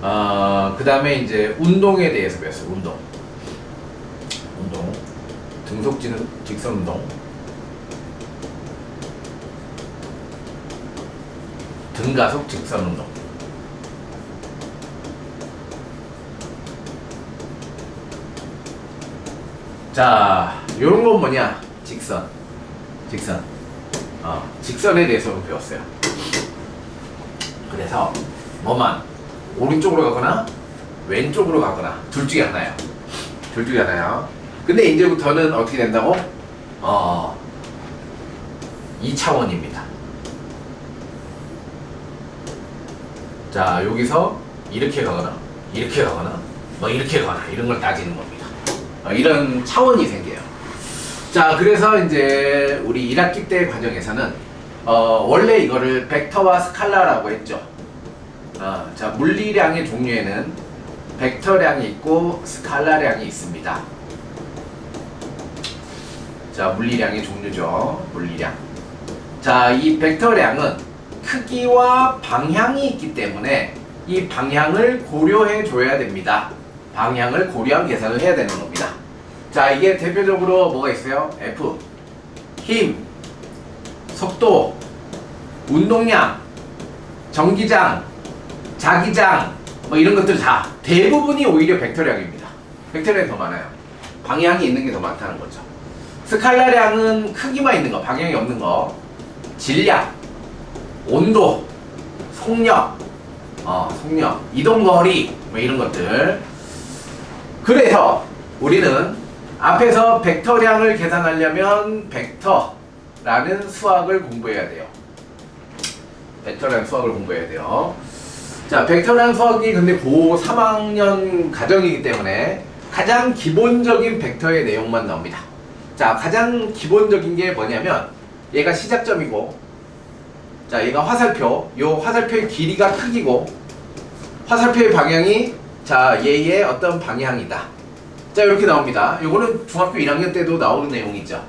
그 다음에 이제 운동에 대해서 배웠어요. 운동. 등속 직선 운동. 등가속 직선 운동. 자, 요런 건 뭐냐? 직선. 직선에 대해서 배웠어요. 그래서 뭐만 오른쪽으로 가거나 왼쪽으로 가거나 둘 중에 하나예요. 근데 이제부터는 어떻게 된다고? 2차원입니다. 자, 여기서 이렇게 가거나 이렇게 가거나 이런 걸 따지는 겁니다. 이런 차원이 생겨요. 자, 그래서 이제 우리 1학기 때 과정에서는 원래 이거를 벡터와 스칼라라고 했죠. 자, 물리량의 종류에는 벡터량이 있고 스칼라량이 있습니다. 자, 물리량의 종류죠. 물리량. 자, 이 벡터량은 크기와 방향이 있기 때문에 이 방향을 고려해 줘야 됩니다. 방향을 고려한 계산을 해야 되는 겁니다. 자, 이게 대표적으로 뭐가 있어요? F, 힘, 속도, 운동량, 전기장, 자기장, 뭐 이런 것들 다 대부분이 오히려 벡터량입니다. 벡터량이 더 많아요. 방향이 있는 게 더 많다는 거죠. 스칼라량은 크기만 있는 거, 방향이 없는 거, 질량, 온도, 속력, 이동거리, 뭐 이런 것들. 그래서 우리는 앞에서 벡터량을 계산하려면 벡터라는 수학을 공부해야 돼요. 자, 벡터라는 수학이 근데 고 3학년 과정이기 때문에 가장 기본적인 벡터의 내용만 나옵니다. 자, 가장 기본적인 게 뭐냐면 얘가 시작점이고, 자, 얘가 화살표, 요 화살표의 길이가 크기고, 화살표의 방향이 자, 얘의 어떤 방향이다. 자, 이렇게 나옵니다. 요거는 중학교 1학년 때도 나오는 내용이죠.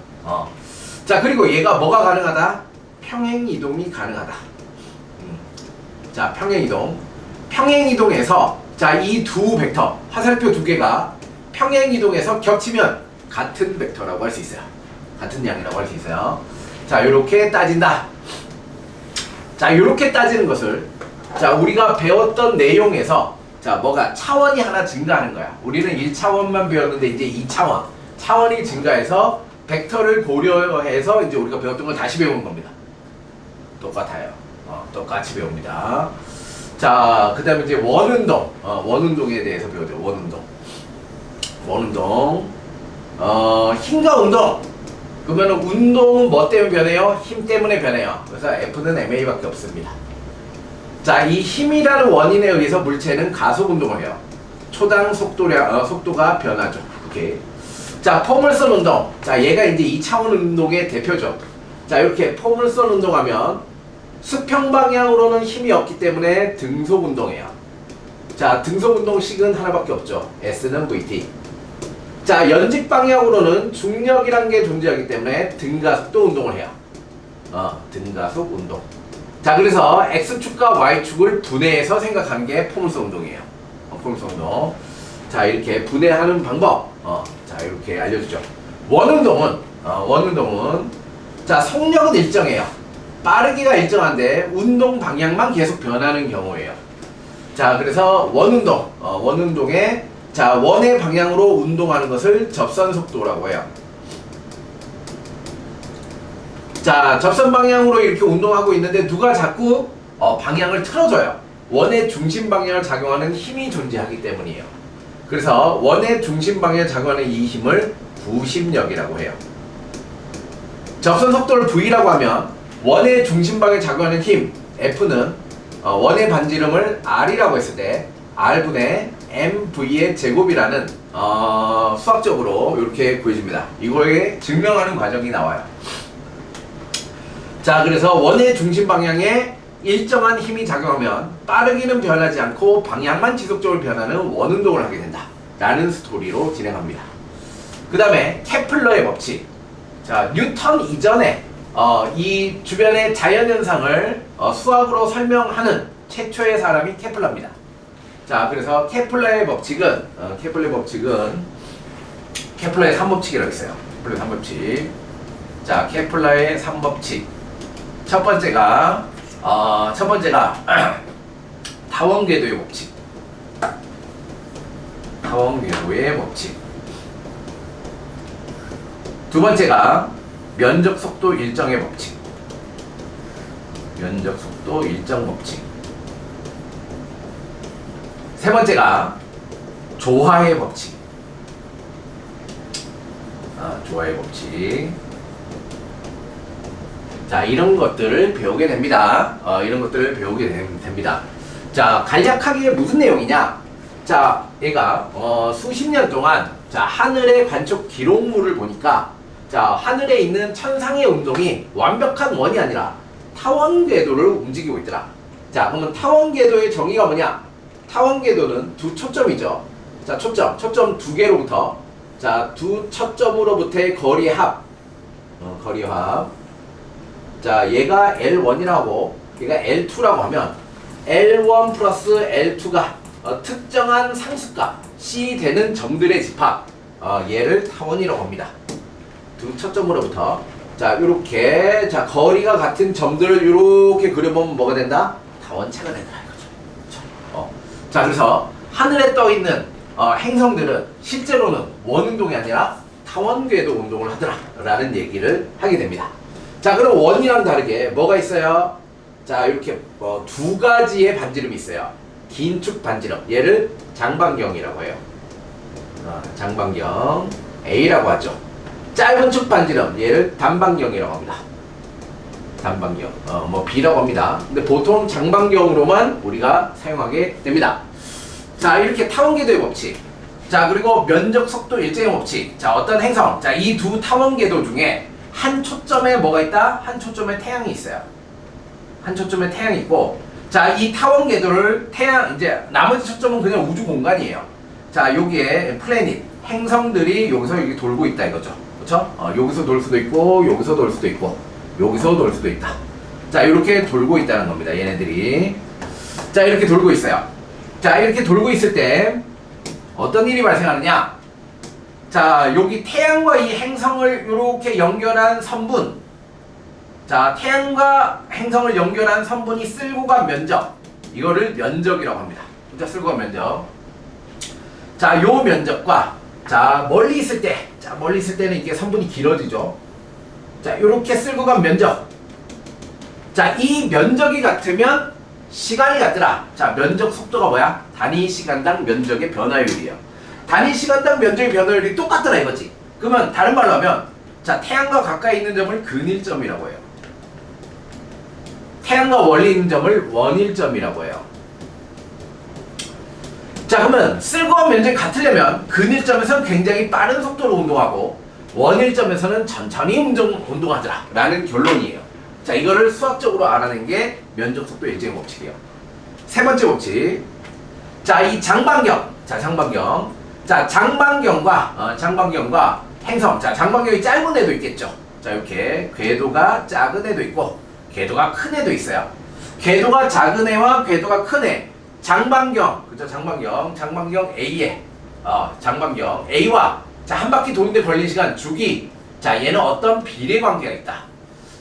자, 그리고 얘가 뭐가 가능하다? 평행이동이 가능하다. 자, 평행이동에서 자, 이 두 벡터, 화살표 두 개가 평행이동에서 겹치면 같은 벡터라고 할 수 있어요. 같은 양이라고 할 수 있어요. 자, 요렇게 따진다. 자, 요렇게 따지는 것을 자, 우리가 배웠던 내용에서 자, 뭐가 차원이 하나 증가하는 거야. 우리는 1차원만 배웠는데 이제 2차원. 차원이 증가해서 벡터를 고려해서 이제 우리가 배웠던 걸 다시 배우는 겁니다. 똑같아요. 똑같이 배웁니다. 자, 그 다음에 이제 원운동. 원운동에 대해서 배우죠. 원운동. 힘과 운동. 그러면 운동은 뭐 때문에 변해요? 힘 때문에 변해요. 그래서 F는 MA밖에 없습니다. 자, 이 힘이라는 원인에 의해서 물체는 가속 운동을 해요. 초당 속도가 변하죠. 오케이. 자, 포물선 운동. 자, 얘가 이제 2차원 운동의 대표죠. 자, 이렇게 포물선 운동하면 수평 방향으로는 힘이 없기 때문에 등속 운동이에요. 자, 등속 운동식은 하나밖에 없죠. S는 VT. 자, 연직 방향으로는 중력이란 게 존재하기 때문에 등가속도 운동을 해요. 등가속 운동. 자, 그래서 X축과 Y축을 분해해서 생각하는 게 포물선 운동이에요. 포물선 운동. 자, 이렇게 분해하는 방법. 자, 이렇게 알려주죠. 원운동은 자, 속력은 일정해요. 빠르기가 일정한데 운동 방향만 계속 변하는 경우예요. 자, 그래서 원운동에 자, 원의 방향으로 운동하는 것을 접선 속도라고 해요. 자, 접선 방향으로 이렇게 운동하고 있는데 누가 자꾸 방향을 틀어줘요. 원의 중심 방향을 작용하는 힘이 존재하기 때문이에요. 그래서 원의 중심 방향을 작용하는 이 힘을 부심력이라고 해요. 접선 속도를 V라고 하면 원의 중심 방향을 작용하는 힘 F는 원의 반지름을 R이라고 했을 때 R분의 MV의 제곱이라는 수학적으로 이렇게 구해줍니다. 이거에 증명하는 과정이 나와요. 자, 그래서 원의 중심 방향에 일정한 힘이 작용하면 빠르기는 변하지 않고 방향만 지속적으로 변하는 원운동을 하게 된다 라는 스토리로 진행합니다. 그 다음에 케플러의 법칙. 자, 뉴턴 이전에 이 주변의 자연현상을 수학으로 설명하는 최초의 사람이 케플러입니다. 자, 그래서 케플러의 법칙은 케플러의 3법칙이라고 있어요. 케플러의 3법칙. 자, 케플러의 3법칙. 첫 번째가 타원궤도의 법칙. 타원궤도의 법칙. 두 번째가 면적 속도 일정의 법칙. 면적 속도 일정 법칙. 세 번째가 조화의 법칙. 조화의 법칙. 자, 이런 것들을 배우게 됩니다. 됩니다. 자, 간략하게 무슨 내용이냐? 자, 얘가 수십 년 동안 자, 하늘의 관측 기록물을 보니까 자, 하늘에 있는 천상의 운동이 완벽한 원이 아니라 타원궤도를 움직이고 있더라. 자, 그러면 타원궤도의 정의가 뭐냐? 타원궤도는 두 초점이죠. 자, 초점 두 개로부터 자, 두 초점으로부터의 거리의 합. 거리의 합. 자, 얘가 L1이라고 얘가 L2라고 하면 L1 플러스 L2가 특정한 상수값 C 되는 점들의 집합. 얘를 타원이라고 합니다. 두 초점으로부터 자, 요렇게 자, 거리가 같은 점들을 요렇게 그려보면 뭐가 된다? 타원체가 된다 이거죠. 자, 그래서 하늘에 떠 있는 행성들은 실제로는 원운동이 아니라 타원궤도 운동을 하더라 라는 얘기를 하게 됩니다. 자, 그럼 원이랑 다르게 뭐가 있어요? 자, 이렇게 두 가지의 반지름이 있어요. 긴축 반지름, 얘를 장반경이라고 해요. 장반경 A라고 하죠. 짧은 축 반지름, 얘를 단반경이라고 합니다. 단반경, 뭐 B라고 합니다. 근데 보통 장반경으로만 우리가 사용하게 됩니다. 자, 이렇게 타원궤도의 법칙. 자, 그리고 면적 속도 일정의 법칙. 자, 어떤 행성. 자, 이 두 타원궤도 중에 한 초점에 뭐가 있다? 한 초점에 태양이 있어요. 한 초점에 태양이 있고, 자, 이 타원궤도를 이제 나머지 초점은 그냥 우주 공간이에요. 자, 여기에 플래닛, 행성들이 여기서 여기 돌고 있다 이거죠. 그렇죠? 여기서 돌 수도 있고, 여기서 돌 수도 있고, 여기서 돌 수도 있다. 자, 이렇게 돌고 있다는 겁니다. 얘네들이. 자, 이렇게 돌고 있어요. 자, 이렇게 돌고 있을 때 어떤 일이 발생하느냐? 자, 여기 태양과 이 행성을 이렇게 연결한 선분. 자, 태양과 행성을 연결한 선분이 쓸고 간 면적. 이거를 면적이라고 합니다. 진짜 쓸고 간 면적. 자, 요 면적과 자, 멀리 있을 때는 이게 선분이 길어지죠. 자, 요렇게 쓸고 간 면적. 자, 이 면적이 같으면 시간이 같더라. 자, 면적 속도가 뭐야? 단위 시간당 면적의 변화율이에요. 단위 시간당 면적의 변화율이 똑같더라 이거지. 그러면 다른 말로 하면 자, 태양과 가까이 있는 점을 근일점이라고 해요. 태양과 멀리 있는 점을 원일점이라고 해요. 자, 그러면 쓸고 간 면적이 같으려면 근일점에서는 굉장히 빠른 속도로 운동하고 원일점에서는 천천히 운동하더라 라는 결론이에요. 자, 이거를 수학적으로 알아낸 게 면적 속도 일정의 법칙이에요. 세 번째 법칙. 자, 이 장반경. 자, 장반경. 자, 장반경과 행성. 자, 장반경이 짧은 애도 있겠죠. 자, 이렇게 궤도가 작은 애도 있고 궤도가 큰 애도 있어요. 궤도가 작은 애와 궤도가 큰 애. 장반경. 그죠? 장반경 A에 장반경 A와 자, 한 바퀴 도는데 걸린 시간 주기. 자, 얘는 어떤 비례 관계가 있다.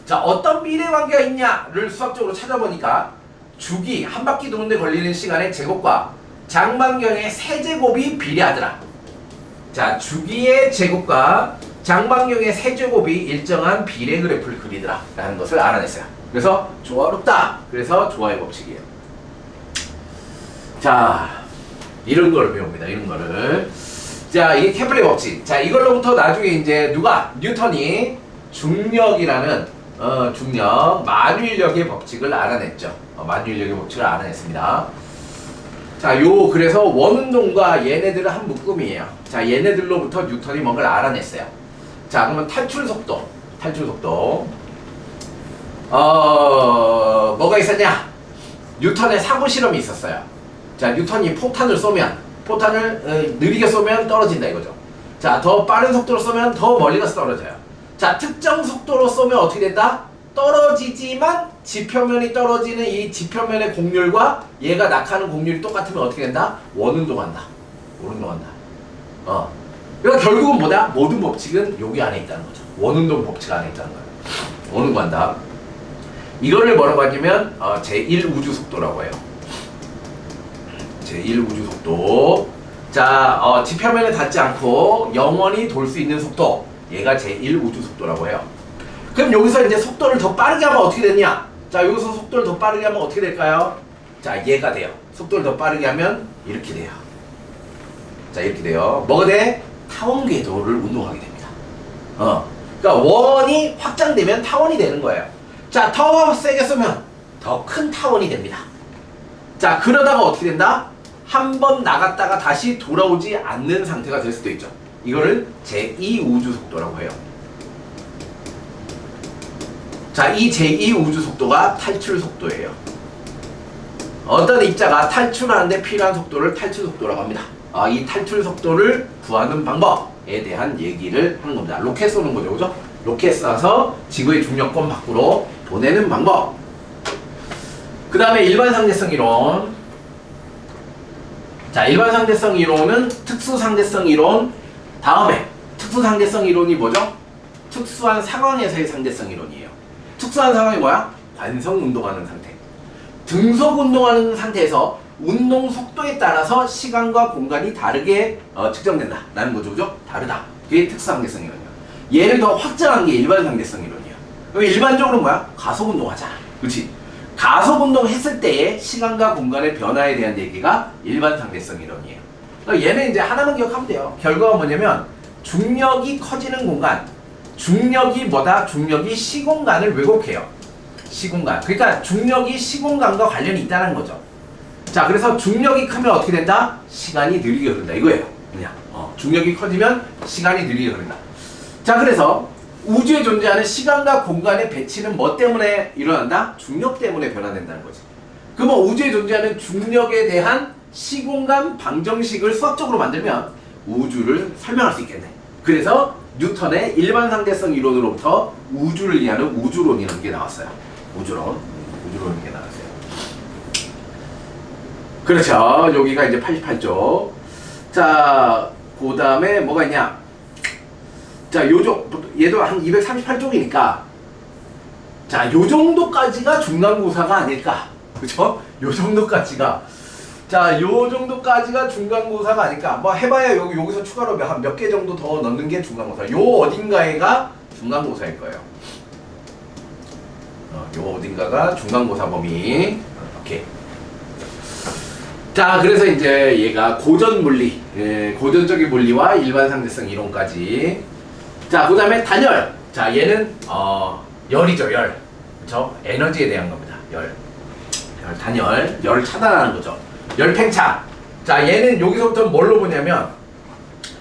자, 어떤 비례 관계가 있냐를 수학적으로 찾아보니까 주기, 한 바퀴 도는데 걸리는 시간의 제곱과 장반경의 세제곱이 비례하더라. 자, 주기의 제곱과 장반경의 세제곱이 일정한 비례 그래프를 그리더라 라는 것을 알아냈어요. 그래서 조화롭다. 그래서 조화의 법칙이에요. 자, 이런 걸 배웁니다. 이런 거를. 자, 이게 케플러의 법칙. 자, 이걸로부터 나중에 이제 누가? 뉴턴이 중력이라는 만유인력의 법칙을 알아냈죠. 만유인력의 법칙을 알아냈습니다. 자, 그래서 원운동과 얘네들은 한 묶음이에요. 자, 얘네들로부터 뉴턴이 뭔가를 알아냈어요. 자, 그러면 탈출 속도. 뭐가 있었냐? 뉴턴의 사고 실험이 있었어요. 자, 뉴턴이 포탄을 느리게 쏘면 떨어진다 이거죠. 자, 더 빠른 속도로 쏘면 더 멀리 가서 떨어져요. 자, 특정 속도로 쏘면 어떻게 된다? 떨어지지만 지표면이 떨어지는 이 지표면의 곡률과 얘가 낙하하는 곡률이 똑같으면 어떻게 된다? 원운동한다. 원운동한다. 그러니까 결국은 뭐다? 모든 법칙은 여기 안에 있다는 거죠. 원운동 법칙 안에 있다는 거예요. 원운동한다. 이거를 뭐라고 하냐면 제1우주 속도라고 해요. 제1우주 속도. 자, 지표면에 닿지 않고 영원히 돌 수 있는 속도. 얘가 제1우주 속도라고 해요. 그럼 여기서 이제 속도를 더 빠르게 하면 어떻게 되냐? 자, 여기서 속도를 더 빠르게 하면 어떻게 될까요? 자, 얘가 돼요. 속도를 더 빠르게 하면 이렇게 돼요. 자, 이렇게 돼요. 뭐가 돼? 타원 궤도를 운동하게 됩니다. 그러니까 원이 확장되면 타원이 되는 거예요. 자, 더 세게 쏘면 더 큰 타원이 됩니다. 자, 그러다가 어떻게 된다? 한 번 나갔다가 다시 돌아오지 않는 상태가 될 수도 있죠. 이거를 제2우주 속도라고 해요. 자, 이 제2우주 속도가 탈출 속도예요. 어떤 입자가 탈출하는데 필요한 속도를 탈출 속도라고 합니다. 이 탈출 속도를 구하는 방법에 대한 얘기를 하는 겁니다. 로켓 쏘는 거죠, 그죠? 로켓 쏴서 지구의 중력권 밖으로 보내는 방법. 그 다음에 일반 상대성 이론. 자, 일반 상대성 이론은 특수 상대성 이론. 다음에 특수 상대성 이론이 뭐죠? 특수한 상황에서의 상대성 이론이에요. 특수한 상황이 뭐야? 관성 운동하는 상태. 등속 운동하는 상태에서 운동 속도에 따라서 시간과 공간이 다르게 측정된다 라는 거죠, 그죠? 다르다. 그게 특수 상대성 이론이야. 얘를 더 확장한 게 일반 상대성 이론이야. 그럼 일반적으로 뭐야? 가속 운동하잖아. 그렇지? 가속 운동 했을 때의 시간과 공간의 변화에 대한 얘기가 일반 상대성 이론이에요. 그러니까 얘는 이제 하나만 기억하면 돼요. 결과가 뭐냐면 중력이 커지는 공간, 중력이 뭐다? 중력이 시공간을 왜곡해요. 시공간. 그러니까 중력이 시공간과 관련이 있다는 거죠. 자, 그래서 중력이 크면 어떻게 된다? 시간이 느리게 흐른다. 이거예요. 그냥 중력이 커지면 시간이 느리게 흐른다. 자, 그래서 우주에 존재하는 시간과 공간의 배치는 뭐 때문에 일어난다? 중력 때문에 변화된다는 거지. 그러면 우주에 존재하는 중력에 대한 시공간 방정식을 수학적으로 만들면 우주를 설명할 수 있겠네. 그래서 뉴턴의 일반 상대성 이론으로부터 우주를 이해하는 우주론이라는 게 나왔어요. 우주론이라는 게 나왔어요. 그렇죠. 여기가 이제 88쪽. 자, 그 다음에 뭐가 있냐? 자, 얘도 한 238쪽이니까. 자, 요 정도까지가 중간고사가 아닐까. 그쵸? 요 정도까지가. 자, 요 정도까지가 중간고사가 아닐까. 뭐 해봐야 여기서 추가로 몇 개 정도 더 넣는 게 중간고사. 요 어딘가에가 중간고사일 거예요. 요 어딘가가 중간고사 범위. 오케이. 자, 그래서 이제 얘가 고전 물리, 고전적인 물리와 일반 상대성 이론까지. 자, 그 다음에 단열. 자, 얘는 열이죠, 열. 그쵸? 에너지에 대한 겁니다. 단열. 열을 차단하는 거죠. 열 팽창. 자, 얘는 여기서부터 뭘로 보냐면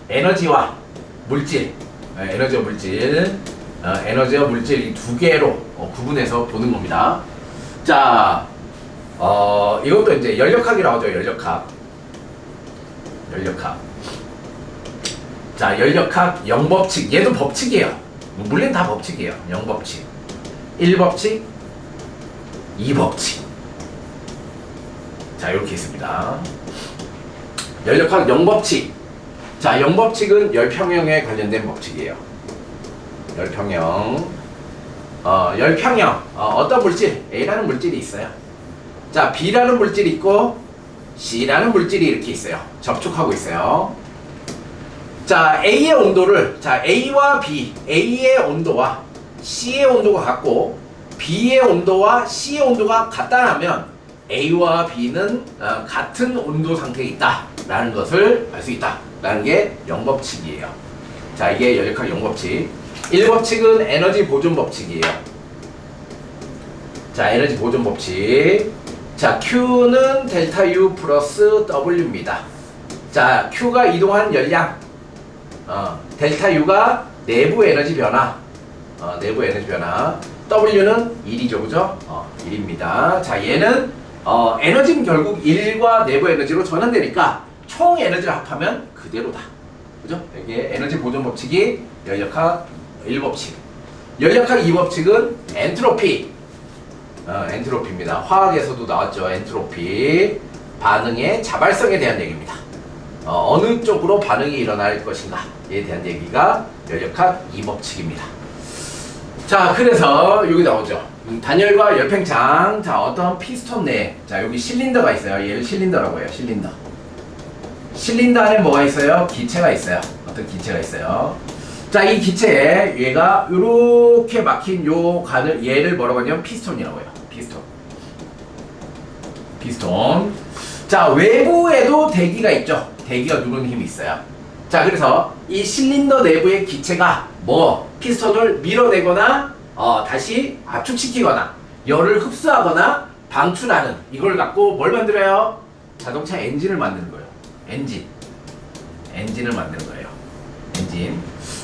에너지와 물질, 에너지와 물질, 에너지와 물질 이 두 개로 구분해서 보는 겁니다. 자, 이것도 이제 연력학이라고 하죠. 연력학. 자, 연력학 0법칙. 얘도 법칙이에요. 물리는 다 법칙이에요. 0법칙, 1법칙, 2법칙. 자, 이렇게 있습니다. 연력학 0법칙. 자, 0법칙은 열평형에 관련된 법칙이에요. 열평형. 열평형. 어떤 물질? A라는 물질이 있어요. 자, B라는 물질이 있고 C라는 물질이 이렇게 있어요. 접촉하고 있어요. 자, A의 온도를, 자, A와 B, A의 온도와 C의 온도가 같고 B의 온도와 C의 온도가 같다면 A와 B는 같은 온도 상태에 있다 라는 것을 알 수 있다 라는 게 0법칙이에요. 자, 이게 연력학 0법칙. 1법칙은 에너지 보존 법칙이에요. 자, 에너지 보존 법칙. 자, Q는 델타 U 플러스 W입니다. 자, Q가 이동한 열량, 델타 U가 내부 에너지 변화, W는 1이죠, 그죠? 1입니다. 자, 얘는 에너지는 결국 1과 내부 에너지로 전환되니까 총 에너지를 합하면 그대로다. 그죠? 이게 에너지 보존 법칙이 연력학 1법칙. 연력학 이 법칙은 엔트로피. 엔트로피입니다. 화학에서도 나왔죠. 엔트로피. 반응의 자발성에 대한 얘기입니다. 어느 쪽으로 반응이 일어날 것인가에 대한 얘기가 연력학 이 법칙입니다. 자, 그래서 여기 나오죠. 단열과 열팽창. 자, 어떤 피스톤 내에, 자, 여기 실린더가 있어요. 얘를 실린더라고 해요. 실린더. 실린더 안에 뭐가 있어요? 기체가 있어요. 어떤 기체가 있어요. 자, 이 기체에 얘가 요렇게 막힌 요 간을, 얘를 뭐라고 하냐면 피스톤이라고 해요. 피스톤. 피스톤. 자, 외부에도 대기가 있죠. 대기가 누르는 힘이 있어요. 자, 그래서 이 실린더 내부의 기체가 피스톤을 밀어내거나 다시 압축시키거나 열을 흡수하거나 방출하는, 이걸 갖고 뭘 만들어요? 자동차 엔진을 만드는 거예요. 엔진을 만드는 거예요. 엔진.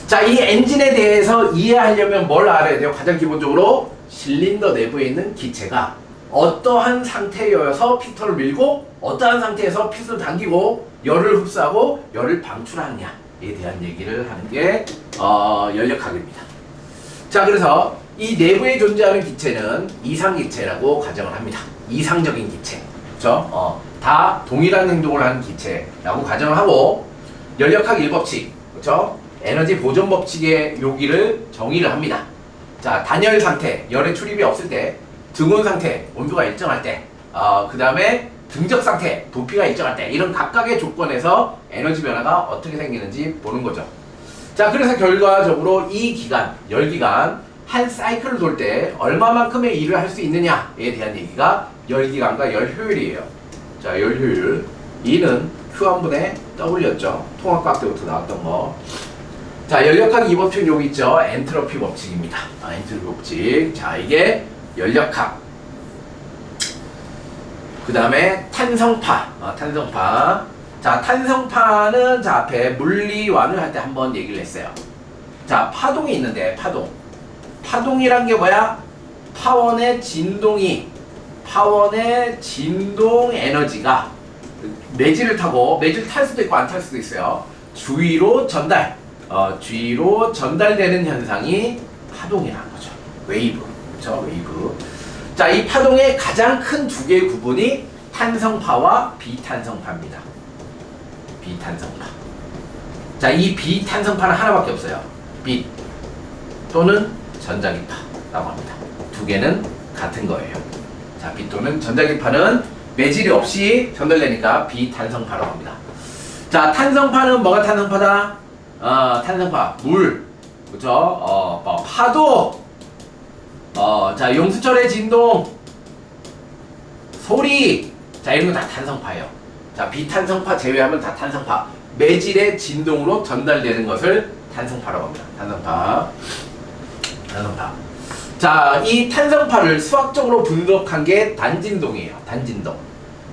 자, 이 엔진에 대해서 이해하려면 뭘 알아야 돼요? 가장 기본적으로 실린더 내부에 있는 기체가 어떠한 상태여서 피스톤을 밀고 어떠한 상태에서 피스톤을 당기고 열을 흡수하고 열을 방출하느냐에 대한 얘기를 하는 게 연력학입니다. 자, 그래서 이 내부에 존재하는 기체는 이상기체라고 가정을 합니다. 이상적인 기체. 그렇죠? 다 동일한 행동을 하는 기체라고 가정을 하고, 연력학 1법칙, 그렇죠? 에너지 보존 법칙의 요기를 정의를 합니다. 자, 단열 상태, 열의 출입이 없을 때, 등온 상태, 온도가 일정할 때, 그 다음에 등적 상태, 부피가 일정할 때, 이런 각각의 조건에서 에너지 변화가 어떻게 생기는지 보는 거죠. 자, 그래서 결과적으로 이 기간, 열기간, 한 사이클을 돌 때 얼마만큼의 일을 할 수 있느냐에 대한 얘기가 열기간과 열효율이에요. 자, 열효율. E는 Q1분의 W였죠. 통합과학 때부터 나왔던 거. 자, 연력학 2법칙 여기 있죠. 엔트로피 법칙입니다. 엔트로피 법칙. 자, 이게 연력학. 그 다음에 탄성파. 탄성파. 자, 탄성파는 자, 앞에 물리완을 할 때 한번 얘기를 했어요. 자, 파동이 있는데, 파동. 파동이란 게 뭐야? 파원의 진동 에너지가 매질을 타고, 매질 탈 수도 있고 안 탈 수도 있어요. 주위로 전달되는 현상이 파동이라는 거죠. 웨이브. 그렇죠? 웨이브. 자, 이 파동의 가장 큰 두 개의 구분이 탄성파와 비탄성파입니다. 비탄성파. 자, 이 비탄성파는 하나밖에 없어요. 빛 또는 전자기파라고 합니다. 두 개는 같은 거예요. 자, 빛 또는 전자기파는 매질이 없이 전달되니까 비탄성파라고 합니다. 자, 탄성파는 뭐가 탄성파다? 탄성파, 물, 그죠? 파도, 자, 용수철의 진동, 소리, 자, 이런 거 다 탄성파예요. 자, 비탄성파 제외하면 다 탄성파. 매질의 진동으로 전달되는 것을 탄성파라고 합니다. 탄성파. 자, 이 탄성파를 수학적으로 분석한 게 단진동이에요. 단진동.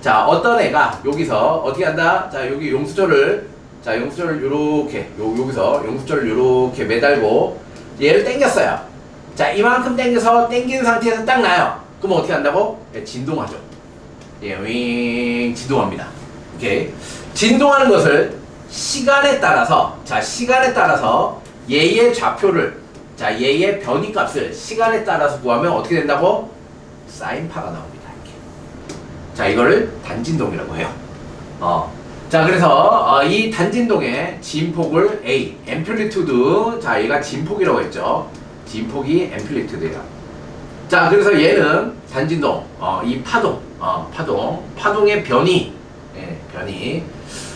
자, 어떤 애가 여기서 어떻게 한다? 자, 여기 용수철을 요렇게, 여기서 용수철을 요렇게 매달고 얘를 당겼어요. 자, 이만큼 당겨서 당긴 상태에서 딱 놔요. 그럼 어떻게 한다고? 예, 진동하죠. 예, 윙, 진동합니다. 오케이. 진동하는 것을 시간에 따라서 얘의 좌표를, 자, 얘의 변이값을 시간에 따라서 구하면 어떻게 된다고? 사인파가 나옵니다. 이렇게. 자, 이거를 단진동이라고 해요. 자, 그래서 이 단진동의 진폭을 A, 앰플리투드. 자, 얘가 진폭이라고 했죠. 진폭이 앰플리투드예요. 자, 그래서 얘는 단진동, 이 파동의 변이, 예, 변이.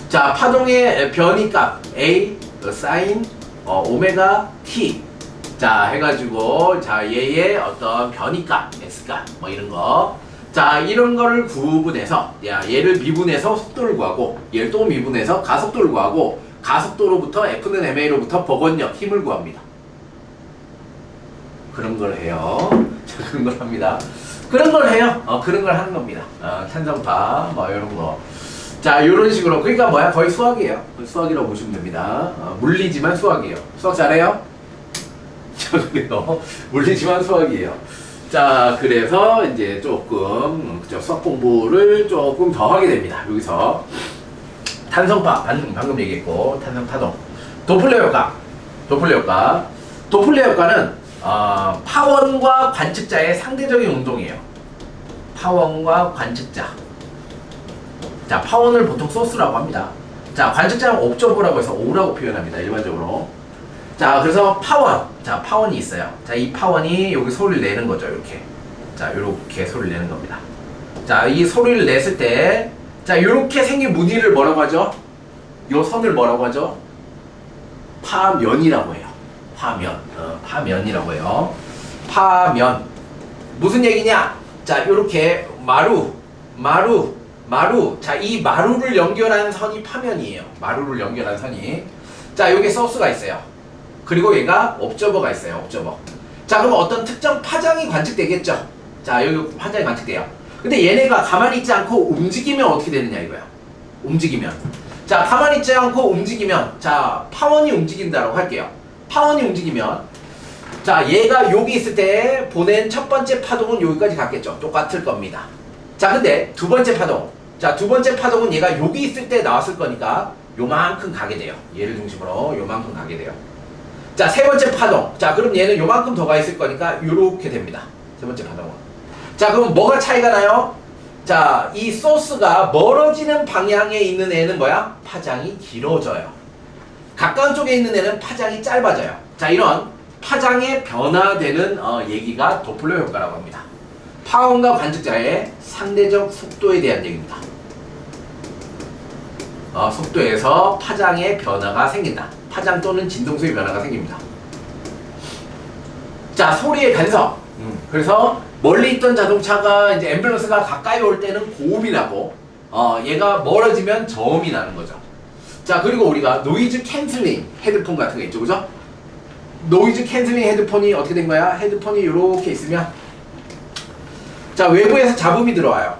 자, 파동의 변이값 A, 사인 오메가 T. 자, 해가지고 자, 얘의 어떤 변이값, X값, 뭐 이런 거. 자, 이런 거를 구분해서, 얘를 미분해서 속도를 구하고, 얘를 또 미분해서 가속도를 구하고, 가속도로부터 F는 MA로부터 버건력, 힘을 구합니다. 그런 걸 해요. 자, 그런 걸 합니다. 그런 걸 해요. 그런 걸 하는 겁니다. 탄성파, 뭐 이런 거. 자, 이런 식으로. 그러니까 뭐야? 거의 수학이에요. 수학이라고 보시면 됩니다. 물리지만 수학이에요. 수학 잘해요? 자, 그래요. 물리지만 수학이에요. 자, 그래서 이제 조금 그죠, 수학 공부를 조금 더 하게 됩니다. 여기서 탄성파, 방금 얘기했고, 탄성파동, 도플러 효과. 도플러 효과는 파원과 관측자의 상대적인 운동이에요. 파원과 관측자. 자, 파원을 보통 소스라고 합니다. 자, 관측자는 옵저버라고 해서 O라고 표현합니다. 일반적으로. 자, 그래서 파원. 자, 파원이 있어요. 자, 이 파원이 여기 소리를 내는 거죠. 이렇게. 자, 이렇게 소리를 내는 겁니다. 자, 이 소리를 냈을 때, 자, 이렇게 생긴 무늬를 뭐라고 하죠? 요 선을 뭐라고 하죠? 파면이라고 해요. 파면. 파면이라고 해요. 파면. 무슨 얘기냐? 자, 요렇게 마루. 자, 이 마루를 연결하는 선이 파면이에요. 마루를 연결하는 선이. 자, 요게 소스가 있어요. 그리고 얘가 옵저버가 있어요. 옵저버. 자, 그럼 어떤 특정 파장이 관측되겠죠? 자, 여기 파장이 관측돼요. 근데 얘네가 가만히 있지 않고 움직이면 어떻게 되느냐 이거야. 움직이면. 자, 가만히 있지 않고 움직이면, 자, 파원이 움직인다라고 할게요. 파원이 움직이면, 자, 얘가 여기 있을 때 보낸 첫 번째 파동은 여기까지 갔겠죠. 똑같을 겁니다. 자, 근데 두 번째 파동. 자, 두 번째 파동은 얘가 여기 있을 때 나왔을 거니까 요만큼 가게 돼요. 얘를 중심으로 요만큼 가게 돼요. 자, 세 번째 파동. 자, 그럼 얘는 요만큼 더 가 있을 거니까 요렇게 됩니다. 세 번째 파동은. 자, 그럼 뭐가 차이가 나요? 자, 이 소스가 멀어지는 방향에 있는 애는 뭐야? 파장이 길어져요. 가까운 쪽에 있는 애는 파장이 짧아져요. 자, 이런 파장에 변화되는 얘기가 도플러 효과라고 합니다. 파원과 관측자의 상대적 속도에 대한 얘기입니다. 속도에서 파장의 변화가 생긴다. 파장 또는 진동수의 변화가 생깁니다. 자, 소리의 간섭. 그래서 멀리 있던 자동차가 이제 앰뷸런스가 가까이 올 때는 고음이 나고, 얘가 멀어지면 저음이 나는 거죠. 자, 그리고 우리가 노이즈 캔슬링 헤드폰 같은 거 있죠, 그죠? 노이즈 캔슬링 헤드폰이 어떻게 된 거야? 헤드폰이 이렇게 있으면, 자, 외부에서 잡음이 들어와요.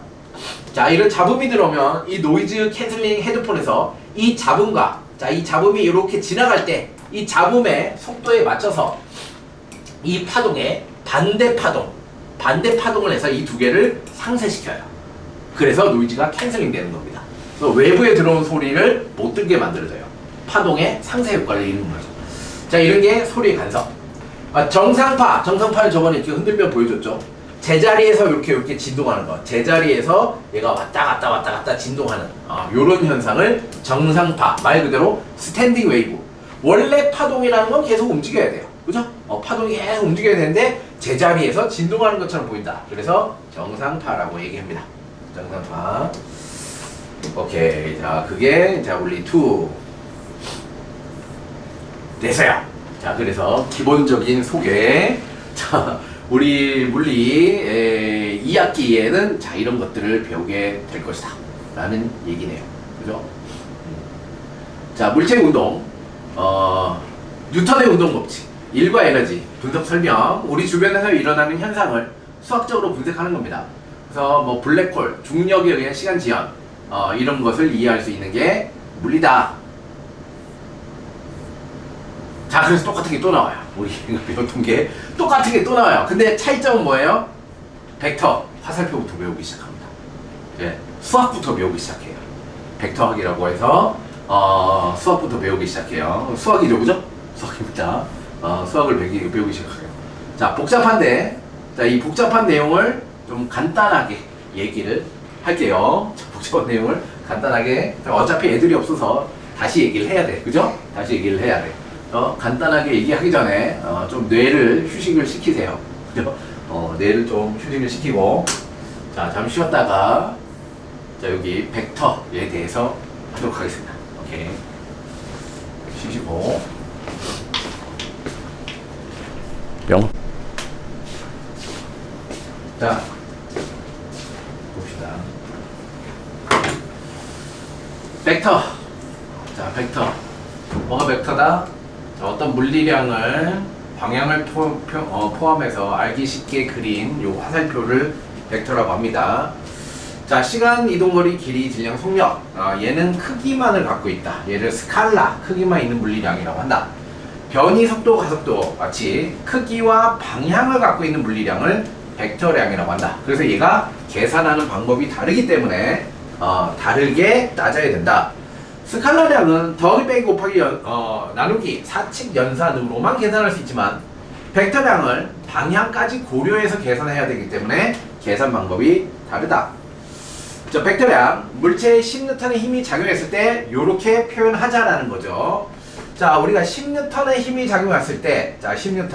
자, 이런 잡음이 들어오면 이 노이즈 캔슬링 헤드폰에서 이 잡음과, 자, 이 잡음이 이렇게 지나갈 때 이 잡음의 속도에 맞춰서 이 파동에 반대 파동을 해서 이 두 개를 상쇄시켜요. 그래서 노이즈가 캔슬링 되는 겁니다. 그래서 외부에 들어온 소리를 못 들게 만들어져요. 파동의 상쇄 효과를 이루는 거죠. 자, 이런 게 소리의 간섭. 정상파를 저번에 이렇게 흔들며 보여줬죠. 제자리에서 이렇게 진동하는 거. 제자리에서 얘가 왔다 갔다 진동하는 요런 현상을 정상파, 말 그대로 스탠딩 웨이브. 원래 파동이라는 건 계속 움직여야 돼요. 그죠? 파동이 계속 움직여야 되는데 제자리에서 진동하는 것처럼 보인다. 그래서 정상파라고 얘기합니다. 정상파. 오케이. 자, 그게 자, 우리 2 됐어요. 자, 그래서 기본적인 소개. 자, 우리 물리 2학기에는 자, 이런 것들을 배우게 될 것이다 라는 얘기네요. 그죠? 자, 물체의 운동. 뉴턴의 운동 법칙, 일과 에너지, 분석 설명, 우리 주변에서 일어나는 현상을 수학적으로 분석하는 겁니다. 그래서 뭐 블랙홀, 중력에 의한 시간 지연, 이런 것을 이해할 수 있는 게 물리다. 자, 그래서 똑같은 게 또 나와요. 우리 배웠던 게 똑같은 게 또 나와요. 근데 차이점은 뭐예요? 벡터, 화살표부터 배우기 시작합니다. 예, 수학부터 배우기 시작해요. 벡터학이라고 해서 수학부터 배우기 시작해요. 수학이죠, 그죠? 수학입니다. 수학을 배우기 시작해요. 자, 복잡한데, 자, 이 복잡한 내용을 좀 간단하게 얘기를 할게요. 자, 복잡한 내용을 간단하게, 어차피 애들이 없어서 다시 얘기를 해야 돼. 그죠? 다시 얘기를 해야 돼. 간단하게 얘기하기 전에, 좀 뇌를 휴식을 시키세요. 그죠? 뇌를 좀 휴식을 시키고, 자, 잠시 쉬었다가, 자, 여기 벡터에 대해서 하도록 하겠습니다. 오케이. 쉬시고. 뿅. 자, 봅시다. 벡터. 자, 벡터. 뭐가 벡터다? 자, 어떤 물리량을 방향을 포함해서 알기 쉽게 그린 요 화살표를 벡터라고 합니다. 자, 시간, 이동거리, 길이, 질량, 속력. 얘는 크기만을 갖고 있다. 얘를 스칼라, 크기만 있는 물리량이라고 한다. 변이, 속도, 가속도 마치 크기와 방향을 갖고 있는 물리량을 벡터량이라고 한다. 그래서 얘가 계산하는 방법이 다르기 때문에 다르게 따져야 된다. 스칼라량은 더하기 빼기 곱하기 나누기 사칙 연산으로만 계산할 수 있지만 벡터량을 방향까지 고려해서 계산해야 되기 때문에 계산 방법이 다르다. 자, 벡터량, 물체에 10N의 힘이 작용했을 때 이렇게 표현하자라는 거죠. 자, 우리가 10N의 힘이 작용했을 때, 자, 10N.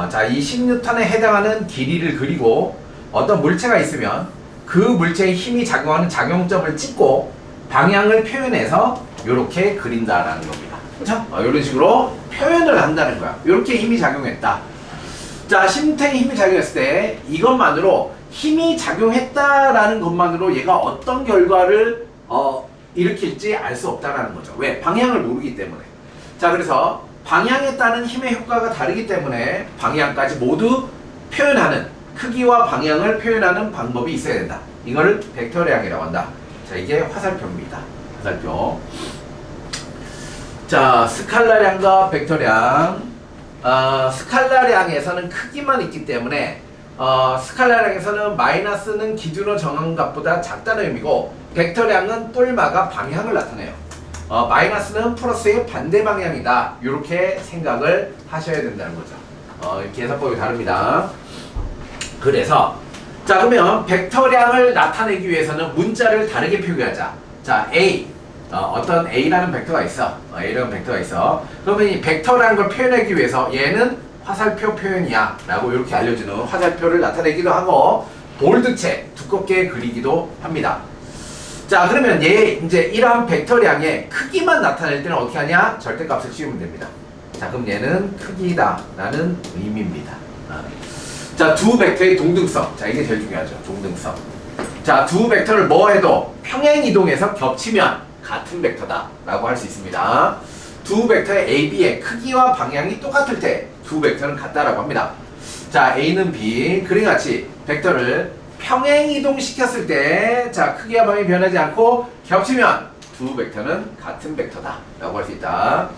자, 이 10N에 해당하는 길이를 그리고 어떤 물체가 있으면 그 물체에 힘이 작용하는 작용점을 찍고 방향을 표현해서 이렇게 그린다라는 겁니다. 그렇죠? 이런 식으로 표현을 한다는 거야. 이렇게 힘이 작용했다. 자, 10N의 힘이 작용했을 때 이것만으로 힘이 작용했다라는 것만으로 얘가 어떤 결과를 일으킬지 알 수 없다라는 거죠. 왜? 방향을 모르기 때문에. 자, 그래서 방향에 따른 힘의 효과가 다르기 때문에 방향까지 모두 표현하는, 크기와 방향을 표현하는 방법이 있어야 된다. 이거를 벡터량이라고 한다. 자, 이게 화살표입니다. 화살표. 자, 스칼라량과 벡터량. 스칼라량에서는 크기만 있기 때문에 스칼라량에서는 마이너스는 기준으로 정한 값보다 작다는 의미고, 벡터량은 똘마가 방향을 나타내요. 마이너스는 플러스의 반대 방향이다. 이렇게 생각을 하셔야 된다는 거죠. 계산법이 다릅니다. 그래서 자, 그러면 벡터량을 나타내기 위해서는 문자를 다르게 표기하자. 자, A. 어떤 A라는 벡터가 있어. A라는 벡터가 있어. 그러면 이 벡터라는 걸 표현하기 위해서 얘는 화살표 표현이야 라고 이렇게 알려주는 화살표를 나타내기도 하고, 볼드체 두껍게 그리기도 합니다. 자, 그러면 얘 이제 이러한 벡터량의 크기만 나타낼 때는 어떻게 하냐? 절대값을 씌우면 됩니다. 자, 그럼 얘는 크기다 라는 의미입니다. 자, 두 벡터의 동등성. 자, 이게 제일 중요하죠. 동등성. 자, 두 벡터를 뭐 해도 평행이동해서 겹치면 같은 벡터다 라고 할 수 있습니다. 두 벡터의 A, B의 크기와 방향이 똑같을 때 두 벡터는 같다라고 합니다. 자, A는 B, 그림 같이 벡터를 평행이동 시켰을 때, 자, 크기와 방향이 변하지 않고 겹치면 두 벡터는 같은 벡터다 라고 할 수 있다.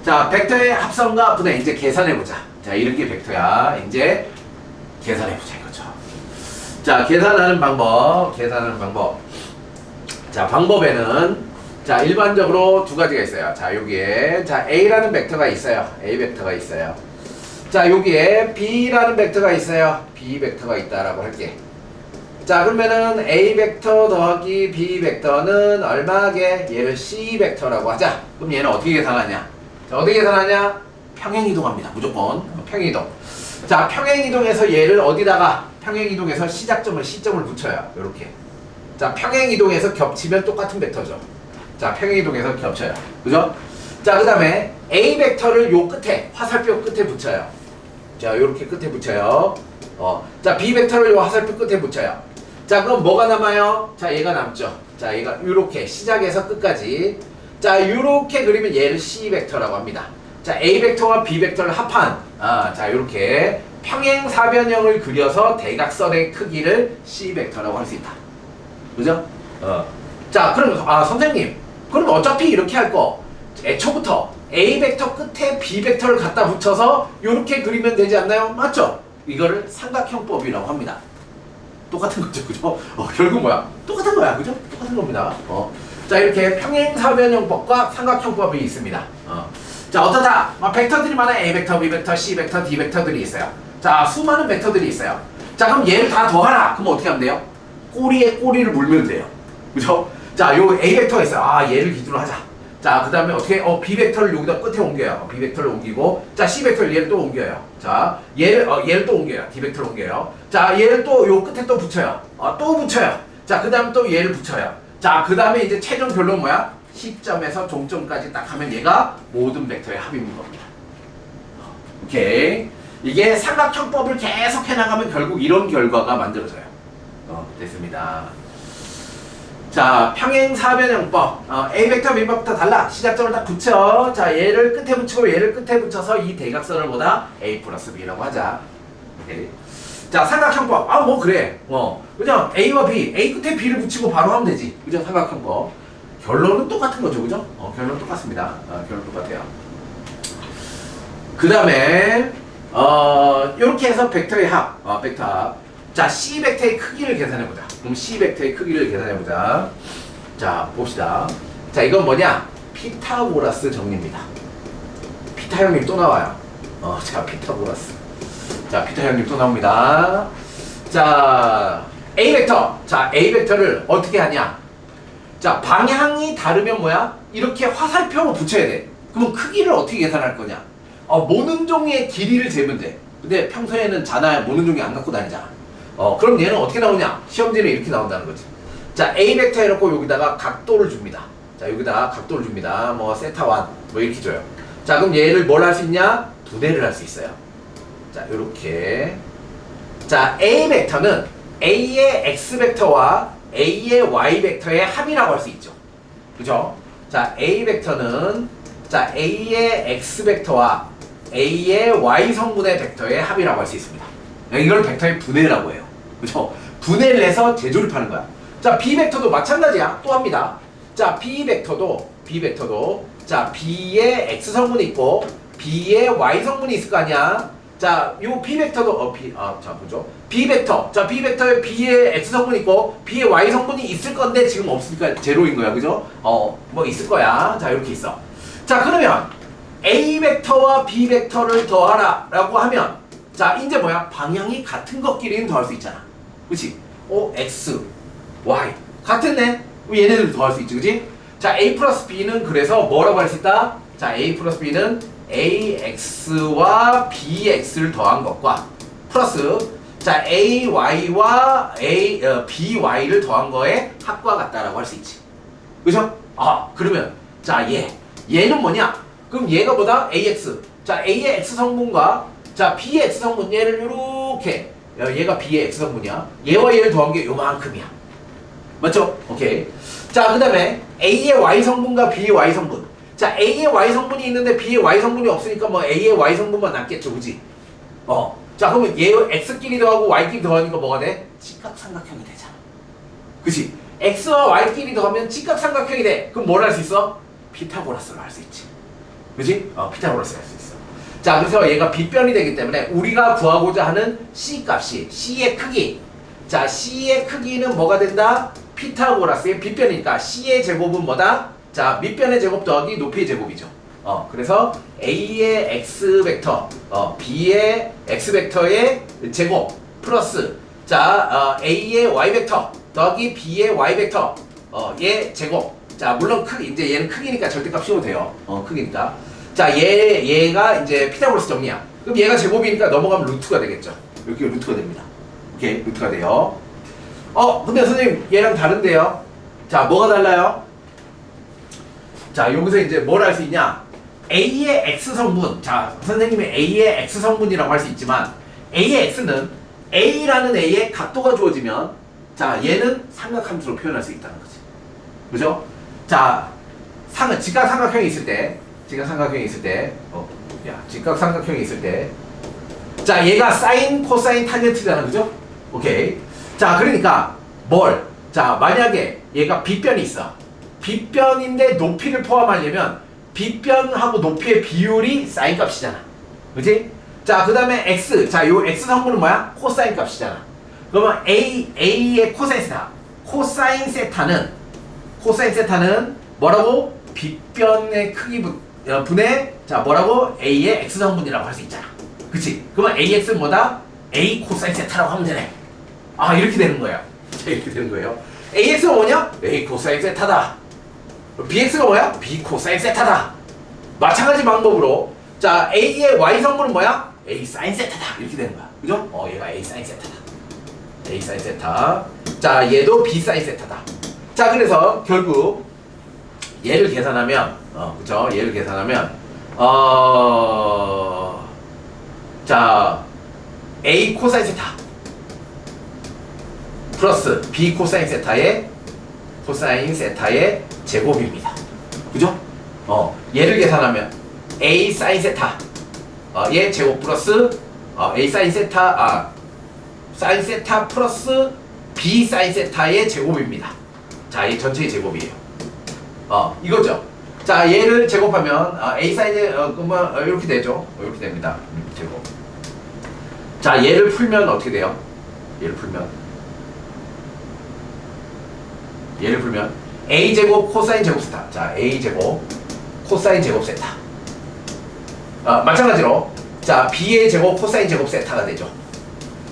자, 벡터의 합성과 분해 이제 계산해보자. 자, 이런 게 벡터야. 이제 계산해보자 이거죠. 자, 계산하는 방법. 자, 방법에는 자, 일반적으로 두 가지가 있어요. 자, 여기에 자, A라는 벡터가 있어요. A 벡터가 있어요. 자, 여기에 B라는 벡터가 있어요. B 벡터가 있다라고 할게. 자, 그러면은 A 벡터 더하기 B 벡터는 얼마게? 얘를 C 벡터라고 하자. 그럼 얘는 어떻게 계산하냐? 자, 어떻게 계산하냐? 평행이동합니다. 무조건 평행이동. 자, 평행이동해서 얘를 어디다가 평행이동해서 시작점을 C점을 붙여요. 요렇게. 자, 평행이동해서 겹치면 똑같은 벡터죠. 자, 평행이동해서 겹쳐요. 그죠? 자, 그 다음에 A 벡터를 요 끝에, 화살표 끝에 붙여요. 자, 요렇게 끝에 붙여요. 자, B 벡터를 요 화살표 끝에 붙여요. 자, 그럼 뭐가 남아요? 자, 얘가 남죠. 자, 얘가 요렇게 시작해서 끝까지. 자, 요렇게 그리면 얘를 C 벡터라고 합니다. 자, A 벡터와 B 벡터를 합한, 자, 요렇게 평행사변형을 그려서 대각선의 크기를 C 벡터라고 할 수 있다. 그죠? 자, 그럼, 선생님. 그럼 어차피 이렇게 할 거. 애초부터 A 벡터 끝에 B 벡터를 갖다 붙여서 이렇게 그리면 되지 않나요? 맞죠? 이거를 삼각형법이라고 합니다. 똑같은 거죠, 그죠? 결국 뭐야? 똑같은 거야, 그죠? 똑같은 겁니다. 자, 이렇게 평행사변형법과 삼각형법이 있습니다. 자, 어떻다? 벡터들이 많아요. A 벡터, B 벡터, C 벡터, D 벡터들이 있어요. 자, 수많은 벡터들이 있어요. 자, 그럼 얘를 다 더하라. 그럼 어떻게 하면 돼요? 꼬리에 꼬리를 물면 돼요. 그죠? 자, 요 A 벡터가 있어요. 얘를 기준으로 하자. 자, 그 다음에 어떻게, B 벡터를 여기다 끝에 옮겨요. B 벡터를 옮기고, 자, C 벡터를 얘를 또 옮겨요. 자, 얘를 또 옮겨요. D 벡터를 옮겨요. 자, 얘를 또 요 끝에 또 붙여요. 또 붙여요. 자, 그 다음에 또 얘를 붙여요. 자, 그 다음에 이제 최종 결론은 뭐야? 시점에서 종점까지 딱 하면 얘가 모든 벡터의 합인 겁니다. 오케이. 이게 삼각형법을 계속 해나가면 결국 이런 결과가 만들어져요. 됐습니다. 자, 평행사변형법. A 벡터, B 벡터 달라. 시작점을 딱 붙여. 자, 얘를 끝에 붙이고 얘를 끝에 붙여서 이 대각선을 보다 A 플러스 B라고 하자. 오케이. 자, 삼각형법. 뭐 그래. 그죠? A와 B. A 끝에 B를 붙이고 바로 하면 되지. 그죠? 삼각형법. 결론은 똑같은 거죠. 그죠? 결론은 똑같습니다. 결론 똑같아요. 그 다음에, 요렇게 해서 벡터의 합. 벡터 합. 자, C 벡터의 크기를 계산해보자. 그럼 C 벡터의 크기를 계산해보자. 자, 봅시다. 자, 이건 뭐냐? 피타고라스 정리입니다. 피타 형님 또 나와요. 자, 피타고라스. 자, 피타 형님 또 나옵니다. 자, A 벡터. 자, A 벡터를 어떻게 하냐? 자, 방향이 다르면 뭐야? 이렇게 화살표로 붙여야 돼. 그러면 크기를 어떻게 계산할 거냐? 모는 종이의 길이를 재면 돼. 근데 평소에는 자나 모는 종이 안 갖고 다니잖아. 그럼 얘는 어떻게 나오냐? 시험지는 이렇게 나온다는 거지. 자, A 벡터 해놓고 여기다가 각도를 줍니다. 자, 여기다가 각도를 줍니다. 뭐, 세타 1, 뭐, 이렇게 줘요. 자, 그럼 얘를 뭘 할 수 있냐? 분해를 할 수 있어요. 자, 요렇게. 자, A 벡터는 A의 X 벡터와 A의 Y 벡터의 합이라고 할 수 있죠. 그죠? 자, A 벡터는 자, A의 X 벡터와 A의 Y 성분의 벡터의 합이라고 할 수 있습니다. 이걸 벡터의 분해라고 해요. 그죠? 분해를 해서 재조립하는 거야. 자, B 벡터도 마찬가지야. 또 합니다. 자, B 벡터도 자, B의 X 성분이 있고 B의 Y 성분이 있을 거 아니야. 자, 요 B 벡터도 자, 보죠. B 벡터. 자, B 벡터에 B의 X 성분이 있고 B의 Y 성분이 있을 건데 지금 없으니까 제로인 거야. 그죠? 뭐 있을 거야. 자, 이렇게 있어. 자, 그러면 A 벡터와 B 벡터를 더하라 라고 하면 자, 이제 뭐야? 방향이 같은 것끼리는 더할 수 있잖아. 그치? X, Y 같았네? 얘네들 더할 수 있지, 그치? 자, A 플러스 B는 그래서 뭐라고 할 수 있다? 자, A 플러스 B는 AX와 BX를 더한 것과 플러스 자, AY와 BY를 더한 거에 합과 같다라고 할 수 있지. 그죠? 그러면 자, 얘는 뭐냐? 그럼 얘가 뭐다? AX. 자, A의 X 성분과 자, B의 X 성분 얘를 이렇게 얘가 B의 X 성분이야. 얘와 얘를 더한 게 요만큼이야. 맞죠? 오케이. 자, 그 다음에 A의 Y 성분과 B의 Y 성분. 자, A의 Y 성분이 있는데 B의 Y 성분이 없으니까 뭐 A의 Y 성분만 남겠죠, 그지? 자, 그러면 얘 X끼리 더하고 Y끼리 더하니까 뭐가 돼? 직각삼각형이 되잖아. 그치? X와 Y끼리 더하면 직각삼각형이 돼. 그럼 뭘 할 수 있어? 피타고라스를 할 수 있지. 그치? 피타고라스를 할 수 있어. 자, 그래서 얘가 빗변이 되기 때문에 우리가 구하고자 하는 C 값이 C의 크기. 자, C의 크기는 뭐가 된다? 피타고라스의 빗변이니까 C의 제곱은 뭐다? 자, 밑변의 제곱 더하기 높이의 제곱이죠. 그래서 A의 X 벡터, B의 X 벡터의 제곱 플러스 자, A의 Y 벡터 더하기 B의 Y 벡터 얘 제곱. 자, 물론 이제 얘는 크기니까 절대값 씌워도 돼요. 크기니까. 자, 얘가 이제 피타고라스 정리야. 그럼 얘가 제곱이니까 넘어가면 루트가 되겠죠. 이렇게 루트가 됩니다. 오케이, 루트가 돼요. 근데 선생님 얘랑 다른데요. 자, 뭐가 달라요? 자, 여기서 이제 뭘 할 수 있냐? A의 X 성분. 자, 선생님이 A의 X 성분이라고 할 수 있지만 A의 X는 A라는 A의 각도가 주어지면 자, 얘는 삼각함수로 표현할 수 있다는 거지. 그죠? 자, 직각삼각형이 있을 때 직각삼각형이 있을 때 자, 얘가 사인, 코사인, 탄젠트잖아. 그죠? 오케이. 자, 그러니까 자, 만약에 얘가 빗변이 있어. 빗변인데 높이를 포함하려면 빗변하고 높이의 비율이 사인 값이잖아. 그치? 자, 그 다음에 X. 자, 요 X 성분은 뭐야? 코사인 값이잖아. 그러면 A의 코사인 세타. 코사인 세타는 뭐라고? 빗변의 크기 분의 자, 뭐라고? A의 X 성분이라고 할 수 있잖아. 그치? 그러면 AX는 뭐다? A 코사인 세타라고 하면 되네. 이렇게 되는 거야. 이렇게 되는 거예요. AX가 뭐냐? A 코사인 세타다. BX가 뭐야? B 코사인 세타다. 마찬가지 방법으로 자, A의 Y 성분은 뭐야? A 사인 세타다. 이렇게 되는 거야. 그죠? 얘가 A 사인 세타다. A 사인 세타. 자, 얘도 B 사인 세타다. 자, 그래서 결국 얘를 계산하면 그죠? 얘를 계산하면 자, A 코사인 세타 플러스 B 코사인 세타의 제곱입니다. 그죠? 얘를 계산하면 A 사인 세타 얘 제곱 플러스 A 사인 세타 사인 세타 플러스 B 사인 세타의 제곱입니다. 자, 얘 전체의 제곱이에요. 이거죠. 자, 얘를 제곱하면 A 사인의 그러면 이렇게 되죠. 이렇게 됩니다. 제곱. 자, 얘를 풀면 어떻게 돼요? 얘를 풀면 A 제곱 코사인 제곱 세타. 자, A 제곱 코사인 제곱 세타. 마찬가지로 자, B의 제곱 코사인 제곱 세타가 되죠.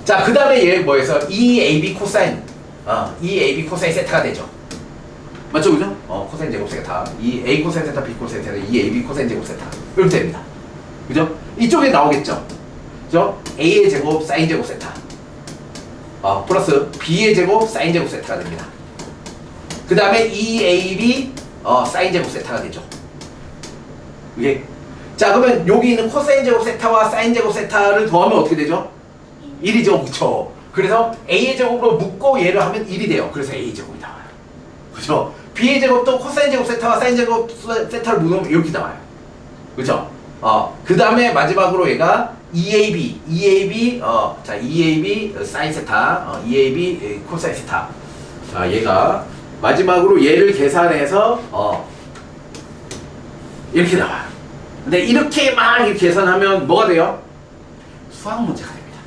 자, 그 다음에 얘 뭐해서 2AB 코사인 2AB 코사인 세타가 되죠. 맞죠, 그죠? 코사인 제곱 세타 2A 코사인 세타 B 코사인 세타 2AB 코사인 제곱 세타 이렇게 됩니다. 그죠? 이쪽에 나오겠죠. 그죠? A의 제곱 사인 제곱 세타 플러스 B의 제곱 사인 제곱 세타가 됩니다. 그 다음에 2AB 사인 제곱 세타가 되죠. 이게 자, 그러면 여기 있는 코사인 제곱 세타와 사인 제곱 세타를 더하면 어떻게 되죠? 1이죠, 그쵸? 그래서 A의 제곱으로 묶고 얘를 하면 1이 돼요. 그래서 A 제곱이 나와요. 그죠? B의 제곱도 코사인 제곱 세타와 사인 제곱 세타를 묶으면 이렇게 나와요. 그죠? 그 다음에 마지막으로 얘가 EAB 사인 세타, EAB 코사인 세타. 자, 얘가 마지막으로 얘를 계산해서 이렇게 나와요. 근데 이렇게 막 이렇게 계산하면 뭐가 돼요? 수학 문제가 됩니다.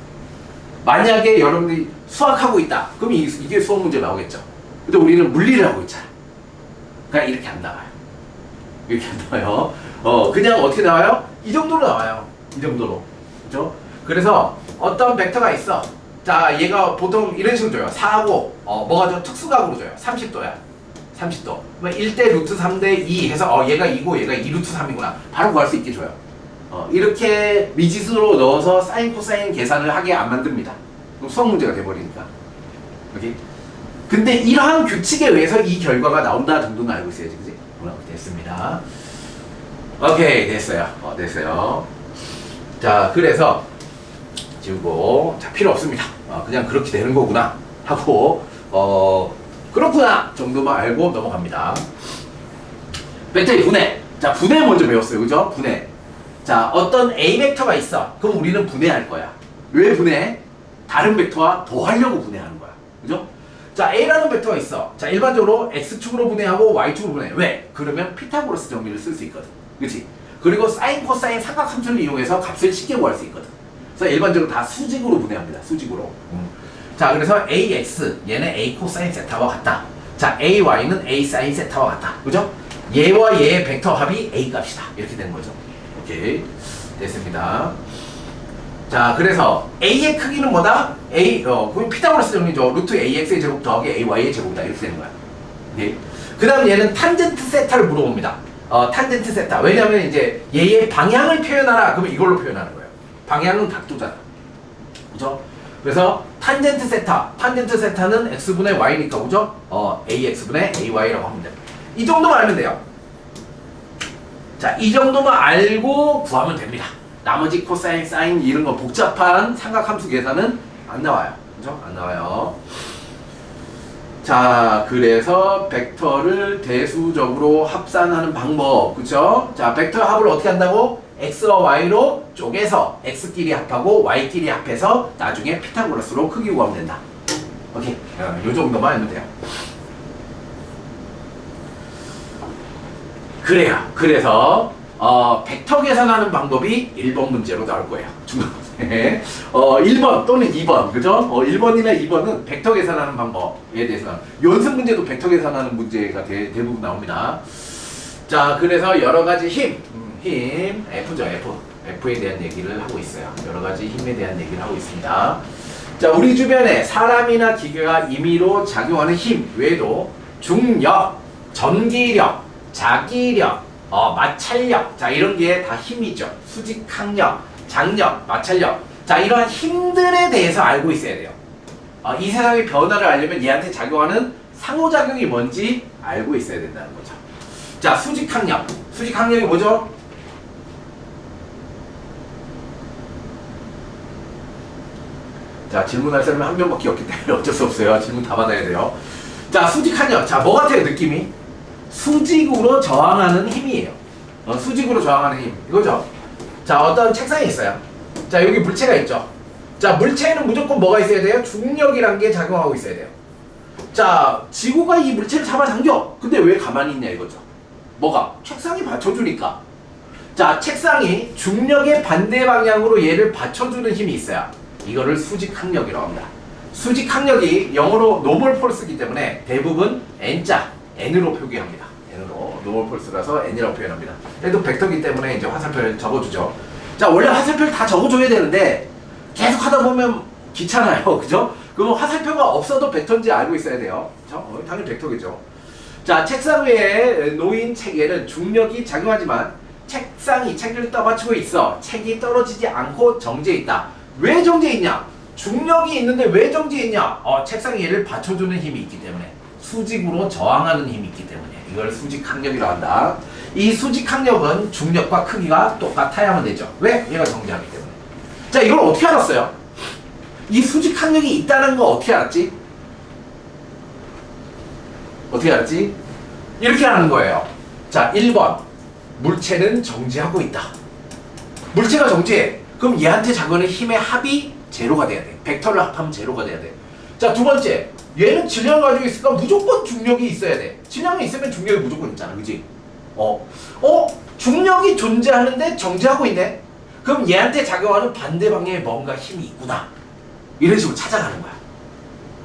만약에 여러분들이 수학하고 있다. 그럼 이게 수학 문제 나오겠죠. 근데 우리는 물리를 하고 있잖아. 그러니까 이렇게 안 나와요. 이렇게 안 나와요. 그냥 어떻게 나와요? 이 정도로 나와요. 이 정도로. 그죠? 그래서 어떤 벡터가 있어. 자, 얘가 보통 이런 식으로 줘요. 4하고 뭐가 좀 특수각으로 줘요. 30도야. 30도. 그러면 1대 루트 3대 2 해서 얘가 2고 얘가 2 루트 3이구나. 바로 구할 수 있게 줘요. 이렇게 미지수로 넣어서 사인 코사인 계산을 하게 안 만듭니다. 그럼 수학 문제가 돼버리니까. 오케이? 근데 이러한 규칙에 의해서 이 결과가 나온다 정도는 알고 있어야지. 그지? 됐습니다. 오케이, 됐어요. 됐어요. 자, 그래서 지우고, 자, 필요 없습니다. 그냥 그렇게 되는 거구나 하고 그렇구나 정도만 알고 넘어갑니다. 벡터의 분해. 자, 분해 먼저 배웠어요. 그죠? 분해. 자, 어떤 A 벡터가 있어. 그럼 우리는 분해할 거야. 왜 분해? 다른 벡터와 더하려고 분해하는 거야. 그죠? 자, A라는 벡터가 있어. 자, 일반적으로 X축으로 분해하고 Y축으로 분해. 왜? 그러면 피타고라스 정리를 쓸 수 있거든. 그치? 그리고 사인, 코사인, 삼각함수를 이용해서 값을 쉽게 구할 수 있거든. 그래서 일반적으로 다 수직으로 분해합니다. 수직으로. 자, 그래서 AX, 얘는 A 코사인 세타와 같다. 자, AY는 A 사인 세타와 같다. 그죠? 얘와 얘의 벡터 합이 A 값이다. 이렇게 되는 거죠. 오케이. 됐습니다. 자, 그래서 A의 크기는 뭐다? 그럼 피타고라스 정리죠. 루트 AX의 제곱 더하기 AY의 제곱이다. 이렇게 되는 거야. 오케이. 그 다음 얘는 탄젠트 세타를 물어봅니다. 탄젠트 세타. 왜냐면 이제 얘의 방향을 표현하라. 그러면 이걸로 표현하는 거예요. 방향은 각도잖아. 그죠? 그래서 탄젠트 세타는 x분의 y니까, 그죠? ax분의 ay라고 하면 됩니다. 이 정도만 알면 돼요. 자, 이 정도만 알고 구하면 됩니다. 나머지 코사인, 사인 이런 거 복잡한 삼각함수 계산은 안 나와요. 그죠? 안 나와요. 자, 그래서 벡터를 대수적으로 합산하는 방법. 그죠? 자, 벡터 합을 어떻게 한다고? x와 y로 쪼개서 x끼리 합하고 y끼리 합해서 나중에 피타고라스로 크기 구하면 된다. 오케이. 요 정도만 알면 돼요. 그래서 벡터 계산하는 방법이 1번 문제로 나올 거예요. 중간고사에. 1번 또는 2번. 그죠? 1번이나 2번은 벡터 계산하는 방법에 대해서 연습 문제도 벡터 계산하는 문제가 대부분 나옵니다. 자, 그래서 여러 가지 힘, F죠, F에 대한 얘기를 하고 있어요. 여러 가지 힘에 대한 얘기를 하고 있습니다. 자, 우리 주변에 사람이나 기계가 임의로 작용하는 힘 외에도 중력, 전기력, 자기력, 마찰력, 자, 이런 게 다 힘이죠. 수직항력, 장력, 마찰력. 자, 이러한 힘들에 대해서 알고 있어야 돼요. 이 세상의 변화를 알려면 얘한테 작용하는 상호작용이 뭔지 알고 있어야 된다는 거죠. 자, 수직항력. 수직항력이 뭐죠? 자, 질문할 사람이 한 명밖에 없기 때문에 어쩔 수 없어요. 질문 다 받아야 돼요. 자, 수직항력. 자, 뭐 같아요, 느낌이? 수직으로 저항하는 힘이에요. 수직으로 저항하는 힘. 이거죠? 자, 어떤 책상이 있어요. 자, 여기 물체가 있죠. 자, 물체에는 무조건 뭐가 있어야 돼요? 중력이란 게 작용하고 있어야 돼요. 자, 지구가 이 물체를 잡아당겨. 근데 왜 가만히 있냐 이거죠. 뭐가? 책상이 받쳐주니까. 자, 책상이 중력의 반대 방향으로 얘를 받쳐주는 힘이 있어요. 이거를 수직항력이라고 합니다. 수직항력이 영어로 노멀 폴스이기 때문에 대부분 N자, N으로 표기합니다. N으로 노멀 폴스라서 N이라고 표현합니다. 얘도 벡터이기 때문에 이제 화살표를 적어주죠. 자, 원래 화살표를 다 적어줘야 되는데 계속 하다 보면 귀찮아요. 그죠? 그럼 화살표가 없어도 벡터인지 알고 있어야 돼요. 그죠? 당연히 벡터겠죠. 자, 책상 위에 놓인 책에는 중력이 작용하지만 책상이 책을 떠받치고 있어. 책이 떨어지지 않고 정지해 있다. 왜 정지해 있냐? 중력이 있는데 왜 정지해 있냐? 책상이 얘를 받쳐주는 힘이 있기 때문에. 수직으로 저항하는 힘이 있기 때문에. 이걸 수직항력이라고 한다. 이 수직항력은 중력과 크기가 똑같아야만 되죠. 왜? 얘가 정지하기 때문에. 자, 이걸 어떻게 알았어요? 이 수직항력이 있다는 거 어떻게 알았지? 어떻게 알았지? 이렇게 하는 거예요. 자, 1번. 물체는 정지하고 있다. 물체가 정지해. 그럼 얘한테 작용하는 힘의 합이 제로가 돼야 돼. 벡터를 합하면 제로가 돼야 돼. 자, 두 번째. 얘는 질량을 가지고 있으니까 무조건 중력이 있어야 돼. 질량이 있으면 중력이 무조건 있잖아. 그지? 중력이 존재하는데 정지하고 있네? 그럼 얘한테 작용하는 반대 방향에 뭔가 힘이 있구나. 이런 식으로 찾아가는 거야.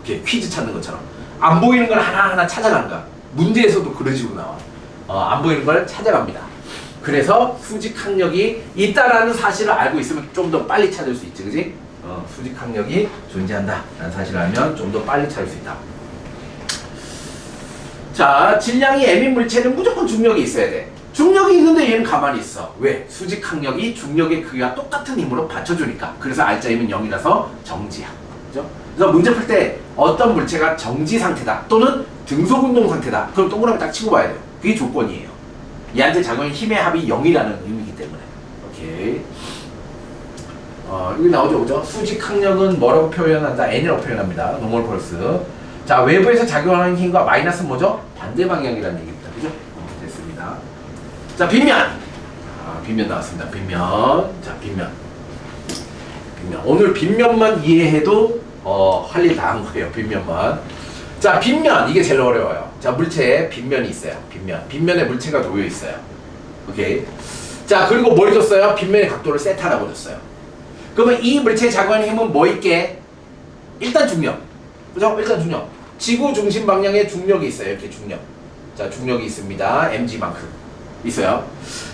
이렇게 퀴즈 찾는 것처럼. 안 보이는 걸 하나하나 찾아가는 거야. 문제에서도 그런 식으로 나와. 안 보이는 걸 찾아갑니다. 그래서 수직항력이 있다라는 사실을 알고 있으면 좀 더 빨리 찾을 수 있지. 그지? 수직항력이 존재한다 라는 사실을 알면 좀 더 빨리 찾을 수 있다. 자, 질량이 m인 물체는 무조건 중력이 있어야 돼. 중력이 있는데 얘는 가만히 있어. 왜? 수직항력이 중력의 크기와 똑같은 힘으로 받쳐주니까. 그래서 R자임은 0이라서 정지야. 그죠? 그래서 문제 풀 때 어떤 물체가 정지 상태다 또는 등속운동 상태다. 그럼 동그라미 딱 치고 봐야 돼요. 그게 조건이에요. 얘한테 작용한 힘의 합이 0이라는 의미이기 때문에. 오케이. 여기 나오죠, 그죠? 수직항력은 뭐라고 표현한다? N이라고 표현합니다. 노멀 펄스. 자, 외부에서 작용하는 힘과 마이너스는 뭐죠? 반대 방향이라는 얘기입니다. 그죠? 됐습니다. 자, 빗면. 빗면 나왔습니다. 빗면. 자, 빗면. 오늘 빗면만 이해해도 할 일 다 한 거예요. 빗면만. 자, 빗면. 이게 제일 어려워요. 자, 물체에 빗면이 있어요. 빗면에 물체가 놓여 있어요. 오케이. 자, 그리고 뭘 줬어요? 빗면의 각도를 세타라고 줬어요. 그러면 이 물체에 작용하는 힘은 뭐 있게? 일단 중력. 그죠? 일단 중력. 지구 중심 방향에 중력이 있어요. 이렇게 중력. 자, 중력이 있습니다. mg만큼 있어요.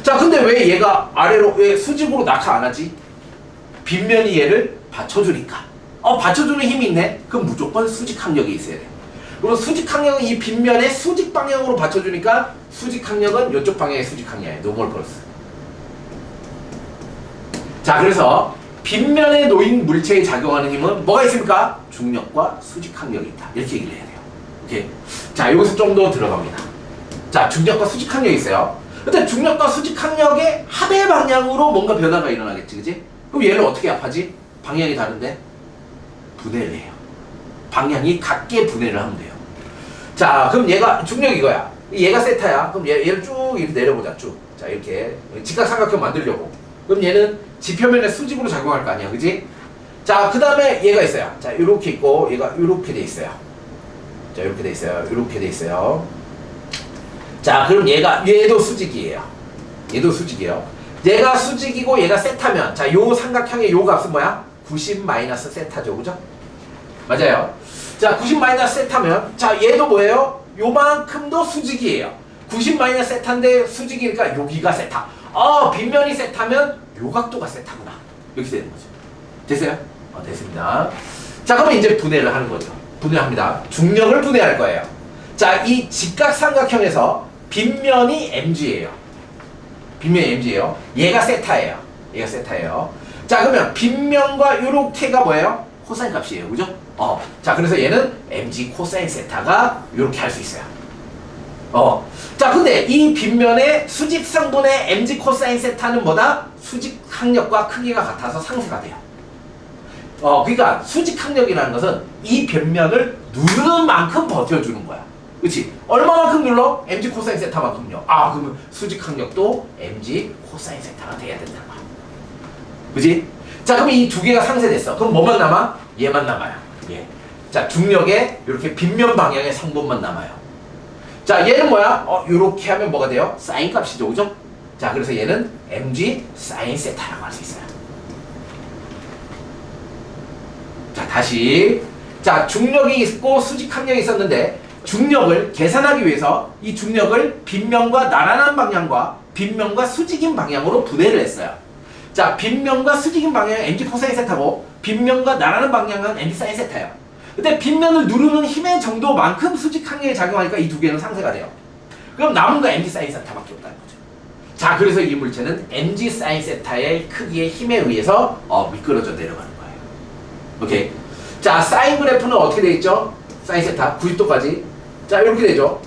자, 근데 왜 얘가 아래로, 왜 수직으로 낙하 안 하지? 빗면이 얘를 받쳐주니까. 받쳐주는 힘이 있네? 그럼 무조건 수직항력이 있어야 돼. 그리고 수직항력은 이 빗면의 수직 방향으로 받쳐주니까 수직항력은 이쪽 방향의 수직항력이에요. 노멀 펄스. 자, 그래서 빗면에 놓인 물체에 작용하는 힘은 뭐가 있습니까? 중력과 수직항력이 있다. 이렇게 얘기를 해야 돼요. 오케이. 자, 여기서 좀 더 들어갑니다. 자, 중력과 수직항력이 있어요. 근데 중력과 수직항력의 합의 방향으로 뭔가 변화가 일어나겠지, 그지? 그럼 얘를 어떻게 합하지? 방향이 다른데? 분해를 해요. 방향이 같게 분해를 하면 돼요. 자, 그럼 얘가 중력이 이거야. 얘가 세타야. 그럼 얘를 쭉 이렇게 내려보자, 쭉. 자, 이렇게 직각삼각형 만들려고. 그럼 얘는 지표면에 수직으로 작용할 거 아니야, 그지? 자, 그 다음에 얘가 있어요. 자, 이렇게 있고 얘가 이렇게 돼 있어요. 자, 이렇게 돼 있어요. 이렇게 돼 있어요. 자, 그럼 얘도 수직이에요. 얘도 수직이에요. 얘가 수직이고 얘가 세타면, 자, 요 삼각형의 요 값은 뭐야? 90 마이너스 세타죠, 그죠? 맞아요. 자, 90 마이너스 세타면, 자, 얘도 뭐예요? 요만큼도 수직이에요. 90 마이너스 세타인데 수직이니까 여기가 세타. 빗면이 세타면 요 각도가 세타구나. 이렇게 되는 거죠. 됐어요? 됐습니다. 자, 그러면 이제 분해를 하는 거죠. 분해합니다. 중력을 분해할 거예요. 자, 이 직각삼각형에서 빗면이 mg예요. 빗면이 mg예요. 얘가 세타예요. 얘가 세타예요. 자, 그러면 빗면과 요렇게가 뭐예요? 코사인 값이에요. 그죠? 자, 그래서 얘는 mg 코사인 세타가 요렇게 할 수 있어요. 자, 근데 이 빗면의 수직성분의 mg 코사인 세타는 뭐다? 수직항력과 크기가 같아서 상쇄가 돼요. 그러니까 수직항력이라는 것은 이 빗면을 누르는 만큼 버텨주는 거야. 그치? 얼마만큼 눌러? mg 코사인 세타만큼요. 그러면 수직항력도 mg 코사인 세타가 돼야 된다는 거야. 그치? 자, 그럼 이 두 개가 상쇄됐어. 그럼 뭐만 남아? 얘만 남아요. 얘. 자, 중력의 이렇게 빗면 방향의 성분만 남아요. 자, 얘는 뭐야? 요렇게 하면 뭐가 돼요? 사인 값이죠, 그죠? 자, 그래서 얘는 mg 사인 세타라고 할 수 있어요. 자, 다시. 자, 중력이 있고 수직항력이 있었는데 중력을 계산하기 위해서 이 중력을 빗면과 나란한 방향과 빗면과 수직인 방향으로 분해를 했어요. 자, 빗면과 수직인 방향은 mg 코사인 세타고 빗면과 나라는 방향은 mg 사인 세타예요. 근데 빗면을 누르는 힘의 정도만큼 수직 항력이 작용하니까 이 두 개는 상쇄가 돼요. 그럼 남은 거 mg 사인 세타밖에 없다는 거죠. 자, 그래서 이 물체는 mg 사인 세타의 크기의 힘에 의해서 미끄러져 내려가는 거예요. 오케이. 자, 사인 그래프는 어떻게 돼 있죠? 사인 세타 90도까지. 자, 이렇게 되죠.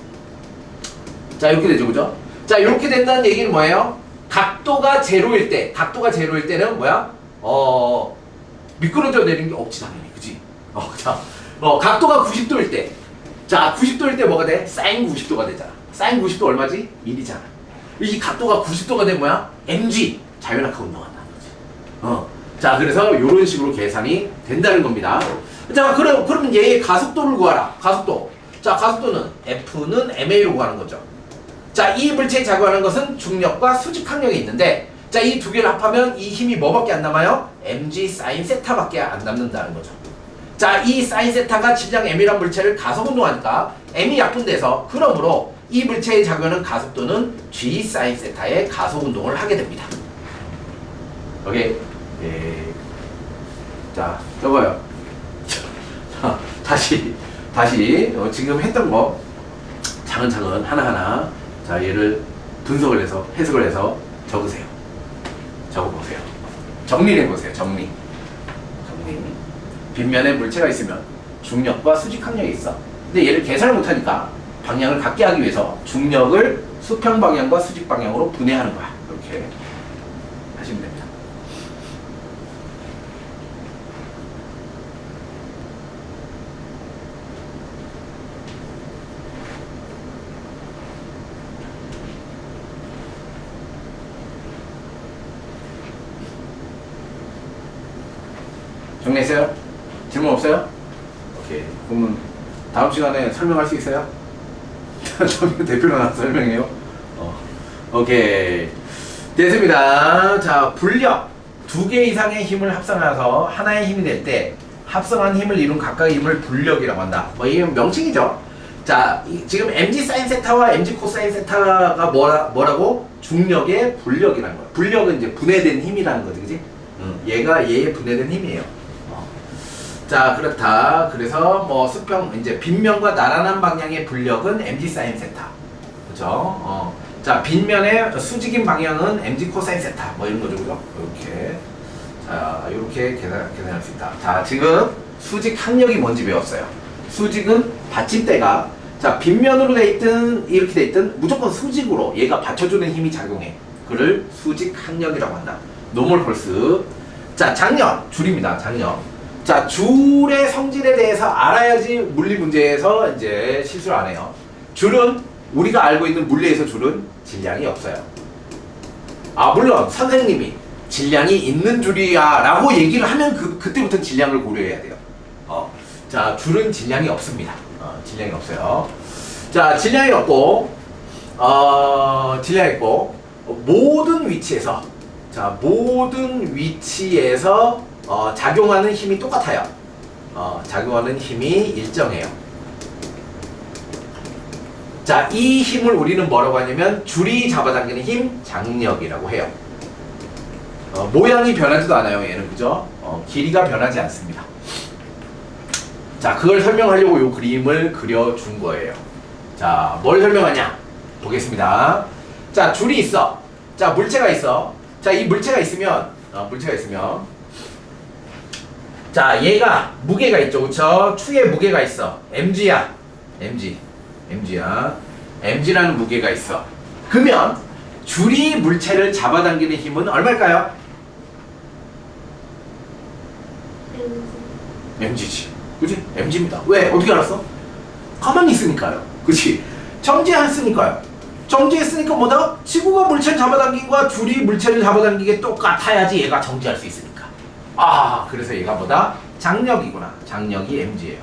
자, 이렇게 되죠, 그죠? 자, 이렇게 된다는 얘기는 뭐예요? 각도가 제로일 때는 뭐야? 미끄러져 내리는 게 없지, 당연히. 그지? 자, 각도가 90도일 때. 자, 90도일 때 뭐가 돼? 사인 90도가 되잖아. 사인 90도 얼마지? 1이잖아. 이 각도가 90도가 되면 뭐야? mg. 자연학하 운동한다는 거지. 자, 그래서 이런 식으로 계산이 된다는 겁니다. 자, 그러면 얘의 가속도를 구하라. 가속도. 자, 가속도는 F는 ma로 구하는 거죠. 자, 이 물체에 작용하는 것은 중력과 수직 항력이 있는데, 자, 이 두 개를 합하면 이 힘이 뭐밖에 안 남아요? mg 사인 세타밖에 안 남는다는 거죠. 자, 이 사인 세타가 질량 m이란 물체를 가속 운동하니까 m이 약분돼서, 그러므로 이 물체에 작용하는 가속도는 g 사인 세타의 가속 운동을 하게 됩니다. 오케이. 예. 자, 여봐요. 자, 다시 지금 했던 거 차근차근 하나하나, 자, 얘를 분석을 해서 해석을 해서 적으세요. 적어보세요. 정리를 해보세요. 정리. 빗면에 물체가 있으면 중력과 수직 항력이 있어. 근데 얘를 계산을 못하니까 방향을 같게 하기 위해서 중력을 수평 방향과 수직 방향으로 분해하는 거야. 이렇게 하시면 됩니다. 정리했어요? 질문 없어요? 오케이. 그러면 다음 시간에 설명할 수 있어요? 대표로 나와서 설명해요. 오케이. 됐습니다. 자, 불력. 두 개 이상의 힘을 합성해서 하나의 힘이 될 때 합성한 힘을 이룬 각각의 힘을 불력이라고 한다. 이게 명칭이죠. 자, 지금 mg 사인 세타와 mg 코사인 세타가 뭐라고? 중력의 불력이라는 거야. 불력은 이제 분해된 힘이라는 거지, 그지? 얘가 얘의 분해된 힘이에요. 자, 그렇다. 그래서 수평, 이제 빗면과 나란한 방향의 불력은 mg 사인 세타. 그죠? 자, 빗면의 수직인 방향은 mg 코사인 세타. 이런 거죠, 그죠? 이렇게. 자, 이렇게 계산할 수 있다. 자, 지금 수직 항력이 뭔지 배웠어요. 수직은 받침대가, 자, 빗면으로 돼 있든, 이렇게 돼 있든, 무조건 수직으로 얘가 받쳐주는 힘이 작용해. 그를 수직 항력이라고 한다. 노멀 폴스. 자, 장력. 줄입니다. 장력. 자, 줄의 성질에 대해서 알아야지 물리 문제에서 이제 실수를 안 해요. 줄은 우리가 알고 있는 물리에서 줄은 질량이 없어요. 물론 선생님이 질량이 있는 줄이야 라고 얘기를 하면 그때부터 질량을 고려해야 돼요. 자, 줄은 질량이 없습니다. 질량이 없어요. 자, 질량이 없고 모든 위치에서, 자, 모든 위치에서 작용하는 힘이 똑같아요. 작용하는 힘이 일정해요. 자, 이 힘을 우리는 뭐라고 하냐면 줄이 잡아당기는 힘, 장력이라고 해요. 모양이 변하지도 않아요, 얘는. 그죠? 길이가 변하지 않습니다. 자, 그걸 설명하려고 이 그림을 그려준 거예요. 자, 뭘 설명하냐? 보겠습니다. 자, 줄이 있어. 자, 물체가 있어. 자, 이 물체가 있으면 자, 얘가 무게가 있죠, 그쵸? 추에 무게가 있어. mg야. mg야. mg라는 무게가 있어. 그러면 줄이 물체를 잡아당기는 힘은 얼마일까요? mg지. 그치? mg입니다. 왜? 어떻게 알았어? 가만히 있으니까요. 그치? 정지했으니까요. 정지했으니까 뭐다? 지구가 물체를 잡아당긴과 줄이 물체를 잡아당기게 똑같아야지 얘가 정지할 수 있으니까. 그래서 얘가 뭐다? 장력이구나. 장력이 mg예요.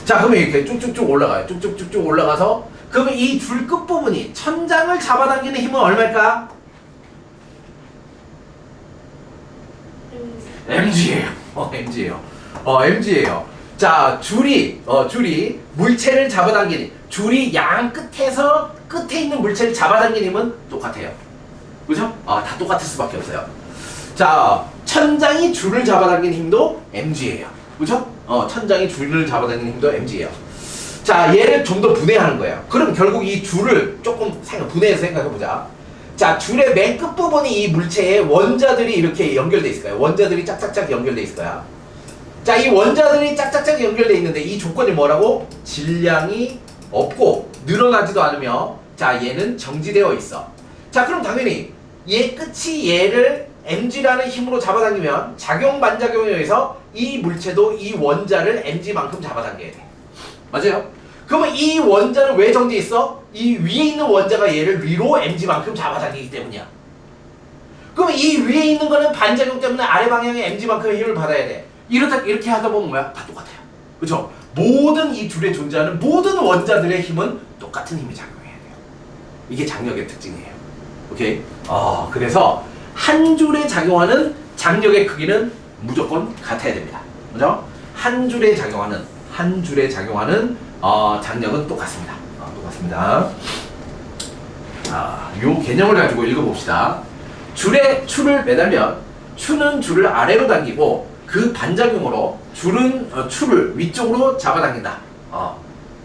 자, 그러면 이렇게 쭉쭉쭉 올라가요. 쭉쭉쭉쭉 올라가서, 그러면 이 줄 끝부분이 천장을 잡아당기는 힘은 얼마일까? mg예요. mg예요. 자, 줄이 물체를 잡아당기는, 줄이 양 끝에서 끝에 있는 물체를 잡아당기는 힘은 똑같아요. 그죠? 다 똑같을 수밖에 없어요. 자, 천장이 줄을 잡아당기는 힘도 mg예요. 그죠? 천장이 줄을 잡아당기는 힘도 mg예요. 자, 얘를 좀 더 분해하는 거예요. 그럼 결국 이 줄을 조금 분해해서 생각해보자. 자, 줄의 맨 끝부분이 이 물체에 원자들이 이렇게 연결돼 있을 거예요. 원자들이 짝짝짝 연결돼 있을 거야. 자, 이 원자들이 짝짝짝 연결돼 있는데 이 조건이 뭐라고? 질량이 없고 늘어나지도 않으며, 자, 얘는 정지되어 있어. 자, 그럼 당연히 얘 끝이 얘를 mg라는 힘으로 잡아당기면 작용 반작용에 의해서 이 물체도 이 원자를 mg만큼 잡아당겨야 돼. 맞아요? 그러면 이 원자는 왜 정지해 있어? 이 위에 있는 원자가 얘를 위로 mg만큼 잡아당기기 때문이야. 그러면 이 위에 있는 거는 반작용 때문에 아래 방향에 mg만큼의 힘을 받아야 돼. 이렇게 하다 보면 뭐야? 다 똑같아요. 그렇죠? 모든 이 줄에 존재하는 모든 원자들의 힘은 똑같은 힘이 작용해야 돼요. 이게 장력의 특징이에요. 오케이? 그래서 한 줄에 작용하는 장력의 크기는 무조건 같아야 됩니다. 그죠? 한 줄에 작용하는 장력은 똑같습니다. 똑같습니다. 요 개념을 가지고 읽어봅시다. 줄에 추를 매달면 추는 줄을 아래로 당기고 그 반작용으로 줄은 추를 위쪽으로 잡아당긴다.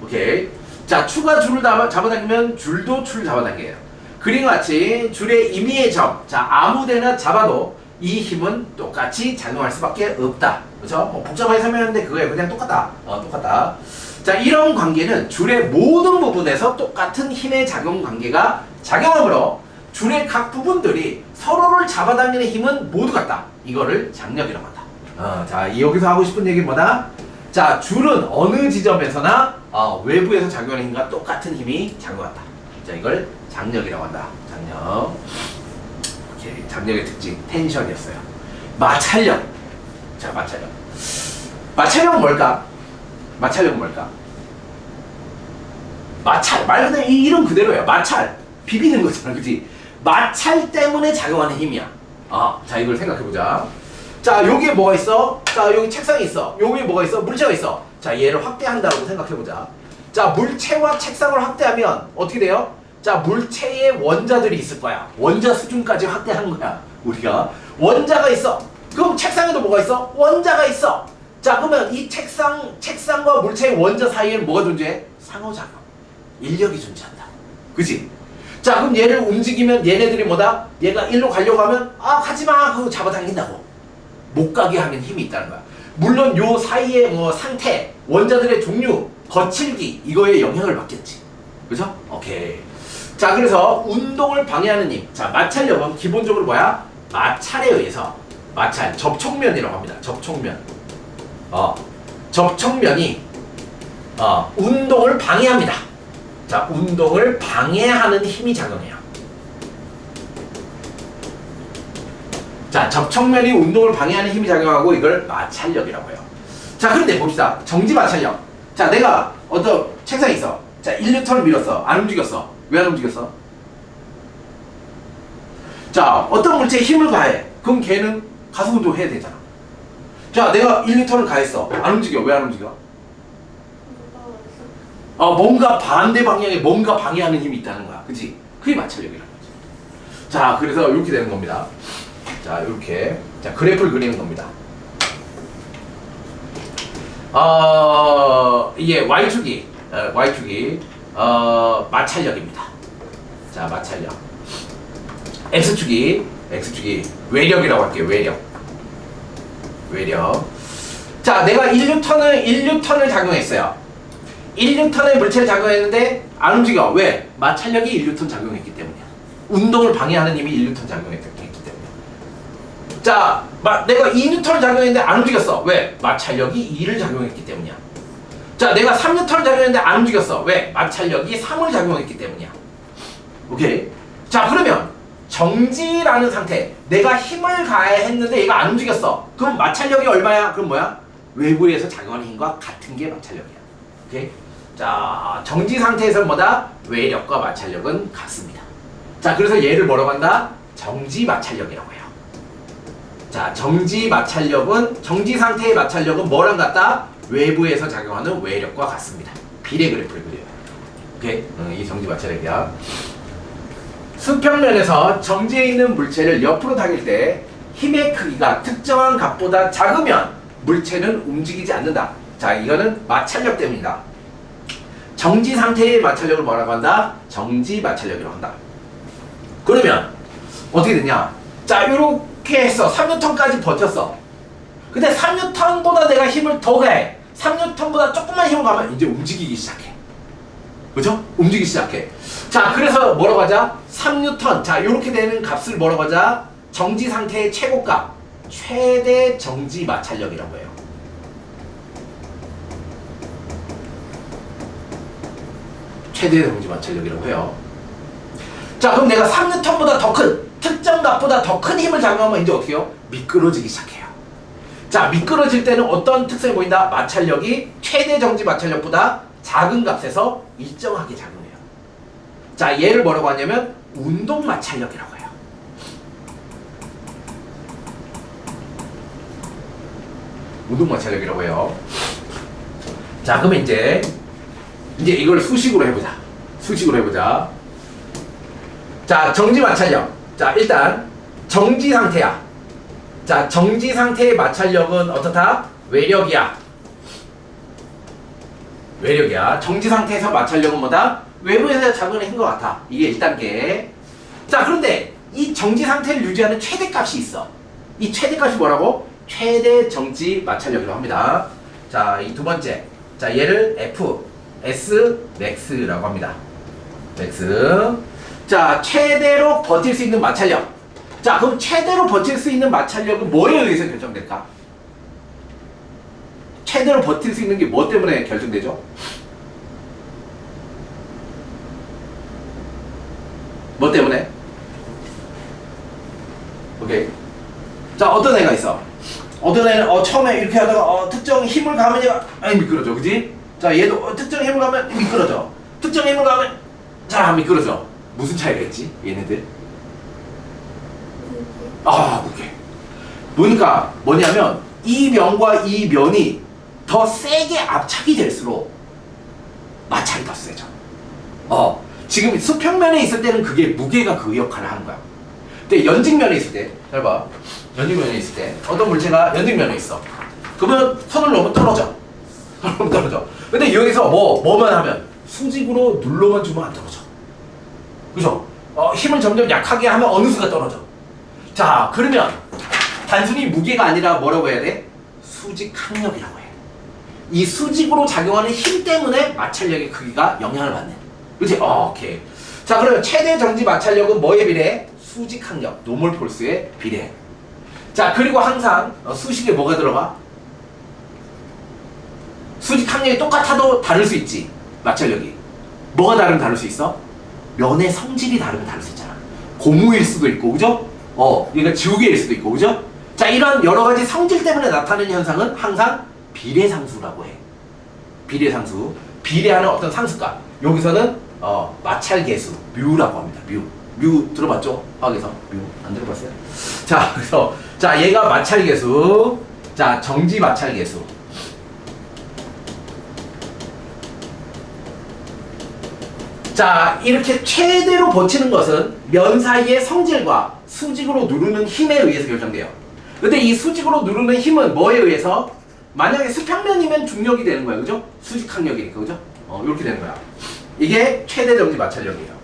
오케이. 자, 추가 줄을 잡아당기면 줄도 추를 잡아당겨요. 그림과 같이 줄의 임의의 점, 자, 아무데나 잡아도 이 힘은 똑같이 작용할 수밖에 없다. 그렇죠? 복잡하게 설명했는데 그거예요. 그냥 똑같다. 똑같다. 자, 이런 관계는 줄의 모든 부분에서 똑같은 힘의 작용 관계가 작용하므로 줄의 각 부분들이 서로를 잡아당기는 힘은 모두 같다. 이거를 장력이라고 한다. 자, 여기서 하고 싶은 얘기는 뭐다? 자, 줄은 어느 지점에서나 외부에서 작용하는 힘과 똑같은 힘이 작용한다. 자, 이걸 장력이라고 한다. 장력. 오케이. 장력의 특징, 텐션이었어요. 마찰력. 자, 마찰력. 마찰력은 뭘까? 마찰력은 뭘까? 마찰. 말 그대로 이름 그대로예요. 마찰. 비비는 거잖아. 그치? 마찰 때문에 작용하는 힘이야. 자, 이걸 생각해보자. 자, 여기에 뭐가 있어? 자, 여기 책상이 있어. 여기에 뭐가 있어? 물체가 있어. 자, 얘를 확대한다고 생각해보자. 자, 물체와 책상을 확대하면 어떻게 돼요? 자, 물체에 원자들이 있을 거야. 원자 수준까지 확대하는 거야. 우리가 원자가 있어. 그럼 책상에도 뭐가 있어? 원자가 있어. 자, 그러면 이 책상과 물체의 원자 사이에는 뭐가 존재해? 상호작용, 인력이 존재한다. 그치? 자, 그럼 얘를 움직이면 얘네들이 뭐다? 얘가 일로 가려고 하면 가지마! 그거 잡아당긴다고. 못 가게 하는 힘이 있다는 거야. 물론 요 사이의 상태, 원자들의 종류, 거칠기, 이거에 영향을 받겠지. 그죠? 오케이. 자, 그래서 운동을 방해하는 힘. 자, 마찰력은 기본적으로 뭐야? 마찰에 의해서, 마찰, 접촉면이라고 합니다. 접촉면. 접촉면이 운동을 방해합니다. 자, 운동을 방해하는 힘이 작용해요. 자, 접촉면이 운동을 방해하는 힘이 작용하고 이걸 마찰력이라고 해요. 자, 그런데 봅시다. 정지 마찰력. 자, 내가 어떤 책상에 있어. 자, 1N을 밀었어. 안 움직였어. 왜 안 움직였어? 자, 어떤 물체에 힘을 가해. 그럼 걔는 가속 운동을 해야 되잖아. 자, 내가 1N을 가했어. 안 움직여. 왜 안 움직여? 뭔가 반대 방향에 뭔가 방해하는 힘이 있다는 거야. 그치? 그게 마찰력이라는 거지. 자, 그래서 이렇게 되는 겁니다. 자, 이렇게. 자, 그래프를 그리는 겁니다. 이게 Y축이, 마찰력입니다. 자, 마찰력. X축이 외력이라고 할게요. 외력. 자, 내가 1N을 작용했어요. 1N의 물체를 작용했는데 안 움직여. 왜? 마찰력이 1N 작용했기 때문이야. 운동을 방해하는 힘이 1N 작용했기 때문에. 자, 내가 2N을 작용했는데 안 움직였어. 왜? 마찰력이 2를 작용했기 때문이야. 자, 내가 3N을 작용했는데 안 움직였어. 왜? 마찰력이 3을 작용했기 때문이야. 오케이? 자, 그러면 정지라는 상태. 내가 힘을 가했는데 얘가 안 움직였어. 그럼 마찰력이 얼마야? 그럼 뭐야? 외부에서 작용하는 힘과 같은 게 마찰력이야. 오케이? 자, 정지 상태에서 뭐다? 외력과 마찰력은 같습니다. 자, 그래서 얘를 뭐라고 한다? 정지 마찰력이라고 해요. 자, 정지 상태의 마찰력은 뭐랑 같다? 외부에서 작용하는 외력과 같습니다. 비례 그래프를 그려요. 오케이? 이 정지 마찰력이야. 수평면에서 정지해 있는 물체를 옆으로 당길 때 힘의 크기가 특정한 값보다 작으면 물체는 움직이지 않는다. 자, 이거는 마찰력 때문이다. 정지 상태의 마찰력을 뭐라고 한다? 정지 마찰력이라고 한다. 그러면 어떻게 되냐? 자, 이렇게 했어. 3N까지 버텼어. 근데 3N보다 내가 힘을 더 가해. 3N보다 조금만 힘을 가면 이제 움직이기 시작해. 그죠? 움직이기 시작해. 자, 그래서 뭐라고 하자? 3N. 자, 이렇게 되는 값을 뭐라고 하자? 정지 상태의 최고값, 최대 정지 마찰력이라고 해요. 최대 정지 마찰력이라고 해요. 자, 그럼 내가 3N보다 더 큰, 특정 값보다 더 큰 힘을 작용하면 이제 어떻게 해요? 미끄러지기 시작해요. 자, 미끄러질 때는 어떤 특성이 보인다? 마찰력이 최대 정지 마찰력보다 작은 값에서 일정하게 작용해요. 자, 얘를 뭐라고 하냐면 운동 마찰력이라고 해요. 운동 마찰력이라고 해요. 자, 그러면 이제 이걸 수식으로 해보자. 수식으로 해보자. 자, 정지 마찰력. 자, 일단 정지 상태야. 자, 정지 상태의 마찰력은 어떻다? 외력이야. 외력이야. 정지 상태에서 마찰력은 뭐다? 외부에서 작용을 한 것 같아. 이게 1단계. 자, 그런데 이 정지 상태를 유지하는 최대값이 있어. 이 최대값이 뭐라고? 최대 정지 마찰력이라고 합니다. 자, 이 두 번째. 자, 얘를 F, S, max라고 합니다. max. 자, 최대로 버틸 수 있는 마찰력. 자, 그럼 최대로 버틸 수 있는 마찰력은 뭐에 의해서 결정될까? 최대로 버틸 수 있는 게 뭐 때문에 결정되죠? 뭐 때문에? 오케이. 자, 어떤 애가 있어? 어떤 애는 처음에 이렇게 하다가 특정 힘을 가면 얘가 미끄러져. 그지? 자, 얘도 특정 힘을 가면 미끄러져. 특정 힘을 가면 잘 안 미끄러져. 무슨 차이가 있지? 얘네들? 무게. 그러니까 뭐냐면 이 면과 이 면이 더 세게 압착이 될수록 마찰이 더 세져. 지금 수평면에 있을 때는 그게 무게가 그 역할을 하는 거야. 근데 연직면에 있을 때, 잘 봐. 연직면에 있을 때 어떤 물체가 연직면에 있어. 그러면 손을 놓으면 떨어져. 손을 놓으면 떨어져. 근데 여기서 뭐만 하면 수직으로 눌러만 주면 안 떨어져. 그죠? 힘을 점점 약하게 하면 어느 순간 떨어져. 자, 그러면 단순히 무게가 아니라 뭐라고 해야 돼? 수직 항력이라고 해. 이 수직으로 작용하는 힘 때문에 마찰력의 크기가 영향을 받네. 그치? 오케이. 자, 그러면 최대 정지 마찰력은 뭐에 비례해? 수직 항력, 노멀 폴스에 비례해. 자, 그리고 항상 수식에 뭐가 들어가? 수직 항력이 똑같아도 다를 수 있지. 마찰력이. 뭐가 다르면 다를 수 있어? 면의 성질이 다르면 다를 수 있잖아. 고무일 수도 있고, 그죠? 그러니까 지우개일 수도 있고, 그죠? 자, 이런 여러 가지 성질 때문에 나타나는 현상은 항상 비례상수라고 해. 비례상수. 비례하는 어떤 상수값. 여기서는 마찰계수, 뮤라고 합니다. 뮤 들어봤죠? 화학에서 뮤 안 들어봤어요? 자, 그래서 얘가 마찰계수. 자, 정지 마찰계수. 자, 이렇게 최대로 버티는 것은 면 사이의 성질과 수직으로 누르는 힘에 의해서 결정돼요. 근데 이 수직으로 누르는 힘은 뭐에 의해서? 만약에 수평면이면 중력이 되는 거야, 그죠? 수직 항력이니까, 그죠? 이렇게 되는 거야. 이게 최대 정지 마찰력이에요.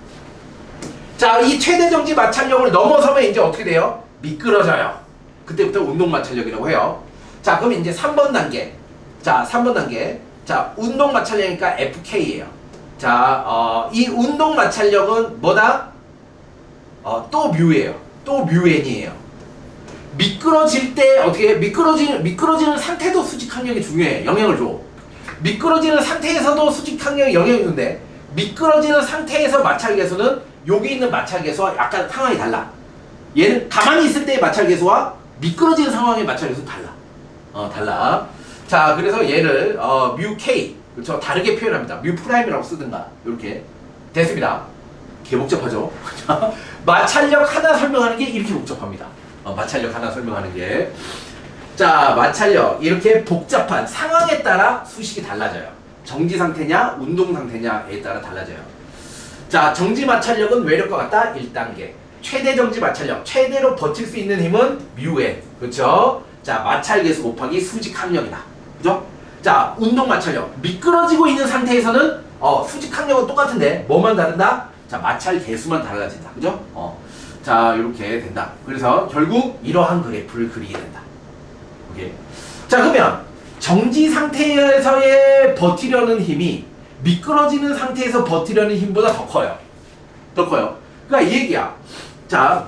자, 이 최대 정지 마찰력을 넘어서면 이제 어떻게 돼요? 미끄러져요. 그때부터 운동 마찰력이라고 해요. 자, 그럼 이제 3번 단계. 자, 3번 단계. 자, 운동 마찰력이니까 FK예요. 자, 이 운동 마찰력은 뭐다? 또 뮤예요. 또 뮤N이에요. 미끄러질 때 어떻게 해? 미끄러지는 상태도 수직 항력이 중요해. 영향을 줘. 미끄러지는 상태에서도 수직 항력이 영향이 주는데 미끄러지는 상태에서 마찰계수는 여기 있는 마찰계수와 약간 상황이 달라. 얘는 가만히 있을 때의 마찰계수와 미끄러지는 상황의 마찰계수는 달라. 달라. 자, 그래서 얘를 뮤 K, 그렇죠? 다르게 표현합니다. 뮤 프라임이라고 쓰든가 이렇게 됐습니다. 개 복잡하죠? 마찰력 하나 설명하는 게 이렇게 복잡합니다. 마찰력 하나 설명하는 게. 자, 마찰력 이렇게 복잡한 상황에 따라 수식이 달라져요. 정지 상태냐 운동 상태냐에 따라 달라져요. 자, 정지 마찰력은 외력과 같다 1단계. 최대 정지 마찰력, 최대로 버틸 수 있는 힘은 μn. 그렇죠? 자, 마찰 계수 곱하기 수직 항력이다. 그죠? 자, 운동 마찰력. 미끄러지고 있는 상태에서는 수직 항력은 똑같은데 뭐만 다른다? 자, 마찰 계수만 달라진다. 그죠? 자, 이렇게 된다. 그래서 결국 이러한 그래프를 그리게 된다. 오케이. 자, 그러면 정지 상태에서의 버티려는 힘이 미끄러지는 상태에서 버티려는 힘보다 더 커요. 더 커요. 그러니까 이 얘기야. 자,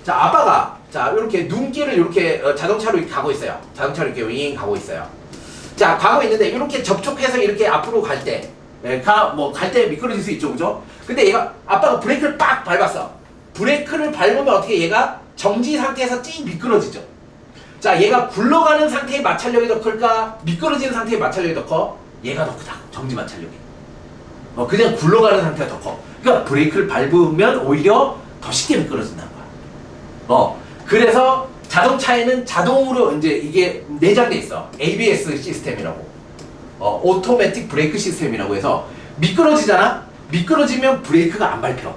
자, 아빠가 자, 이렇게 눈길을 이렇게 자동차로 이렇게 가고 있어요. 자동차로 이렇게 윙 가고 있어요. 자, 가고 있는데 이렇게 접촉해서 이렇게 앞으로 갈 때, 갈 때 미끄러질 수 있죠, 그죠? 근데 얘가 아빠가 브레이크를 빡 밟았어. 브레이크를 밟으면 어떻게 얘가 정지 상태에서 찡 미끄러지죠. 자, 얘가 굴러가는 상태의 마찰력이 더 클까? 미끄러지는 상태의 마찰력이 더 커? 얘가 더 크다. 정지 마찰력이. 그냥 굴러가는 상태가 더 커. 그러니까 브레이크를 밟으면 오히려 더 쉽게 미끄러진다는 거야. 그래서 자동차에는 자동으로 이제 이게 내장돼 있어. ABS 시스템이라고. 오토매틱 브레이크 시스템이라고 해서 미끄러지잖아? 미끄러지면 브레이크가 안 밟혀.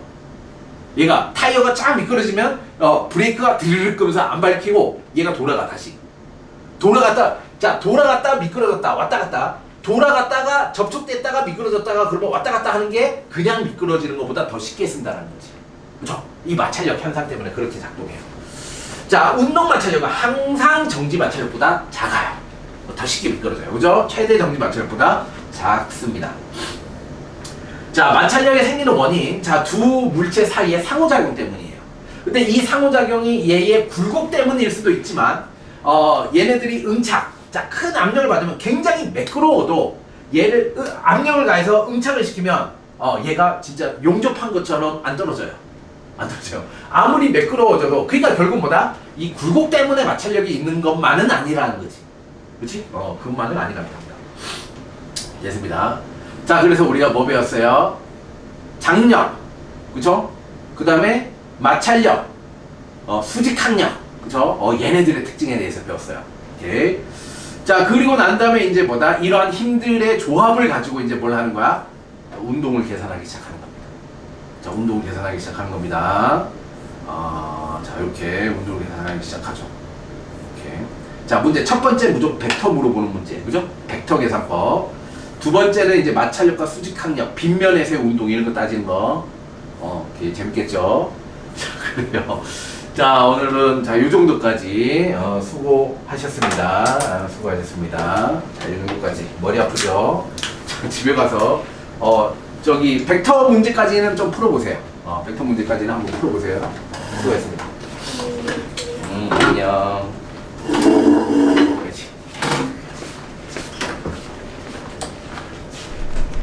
얘가 타이어가 쫙 미끄러지면 브레이크가 드르륵 끄면서 안 밟히고 얘가 돌아가 다시. 돌아갔다 미끄러졌다 왔다 갔다. 돌아갔다가 접촉됐다가 미끄러졌다가 그러면 왔다 갔다 하는 게 그냥 미끄러지는 것보다 더 쉽게 쓴다는 거지. 그렇죠? 이 마찰력 현상 때문에 그렇게 작동해요. 자, 운동 마찰력은 항상 정지 마찰력보다 작아요. 더 쉽게 미끄러져요. 그죠? 최대 정지 마찰력보다 작습니다. 자, 마찰력이 생기는 원인. 자, 두 물체 사이의 상호작용 때문이에요. 근데 이 상호작용이 얘의 굴곡 때문일 수도 있지만, 얘네들이 응착. 자, 큰 압력을 받으면 굉장히 매끄러워도 얘를 압력을 가해서 응착을 시키면, 얘가 진짜 용접한 것처럼 안 떨어져요. 안 떨어져요. 아무리 매끄러워져도, 그러니까 결국 뭐다? 이 굴곡 때문에 마찰력이 있는 것만은 아니라는 거지. 그치? 그것만은 아니랍니다. 됐습니다. 자, 그래서 우리가 뭐 배웠어요? 장력, 그쵸? 그 다음에 마찰력, 수직항력, 그쵸? 얘네들의 특징에 대해서 배웠어요. 오케이. 자, 그리고 난 다음에 이제 뭐다? 이러한 힘들의 조합을 가지고 이제 뭘 하는 거야? 운동을 계산하기 시작하는 겁니다. 자, 운동을 계산하기 시작하는 겁니다. 자, 이렇게 운동을 계산하기 시작하죠. 이렇게. 자, 문제 첫 번째 무조건 벡터 물어보는 문제, 그죠? 벡터 계산법. 두 번째는 이제 마찰력과 수직항력, 빗면에서의 운동 이런 거 따지는 거. 이렇게 재밌겠죠? 자, 그래요. 자, 오늘은 자, 요 정도까지 수고하셨습니다. 수고하셨습니다. 자, 요 정도까지. 머리 아프죠? 자, 집에 가서 저기 벡터 문제까지는 좀 풀어보세요. 벡터 문제까지는 한번 풀어보세요. 수고했습니다. 안녕.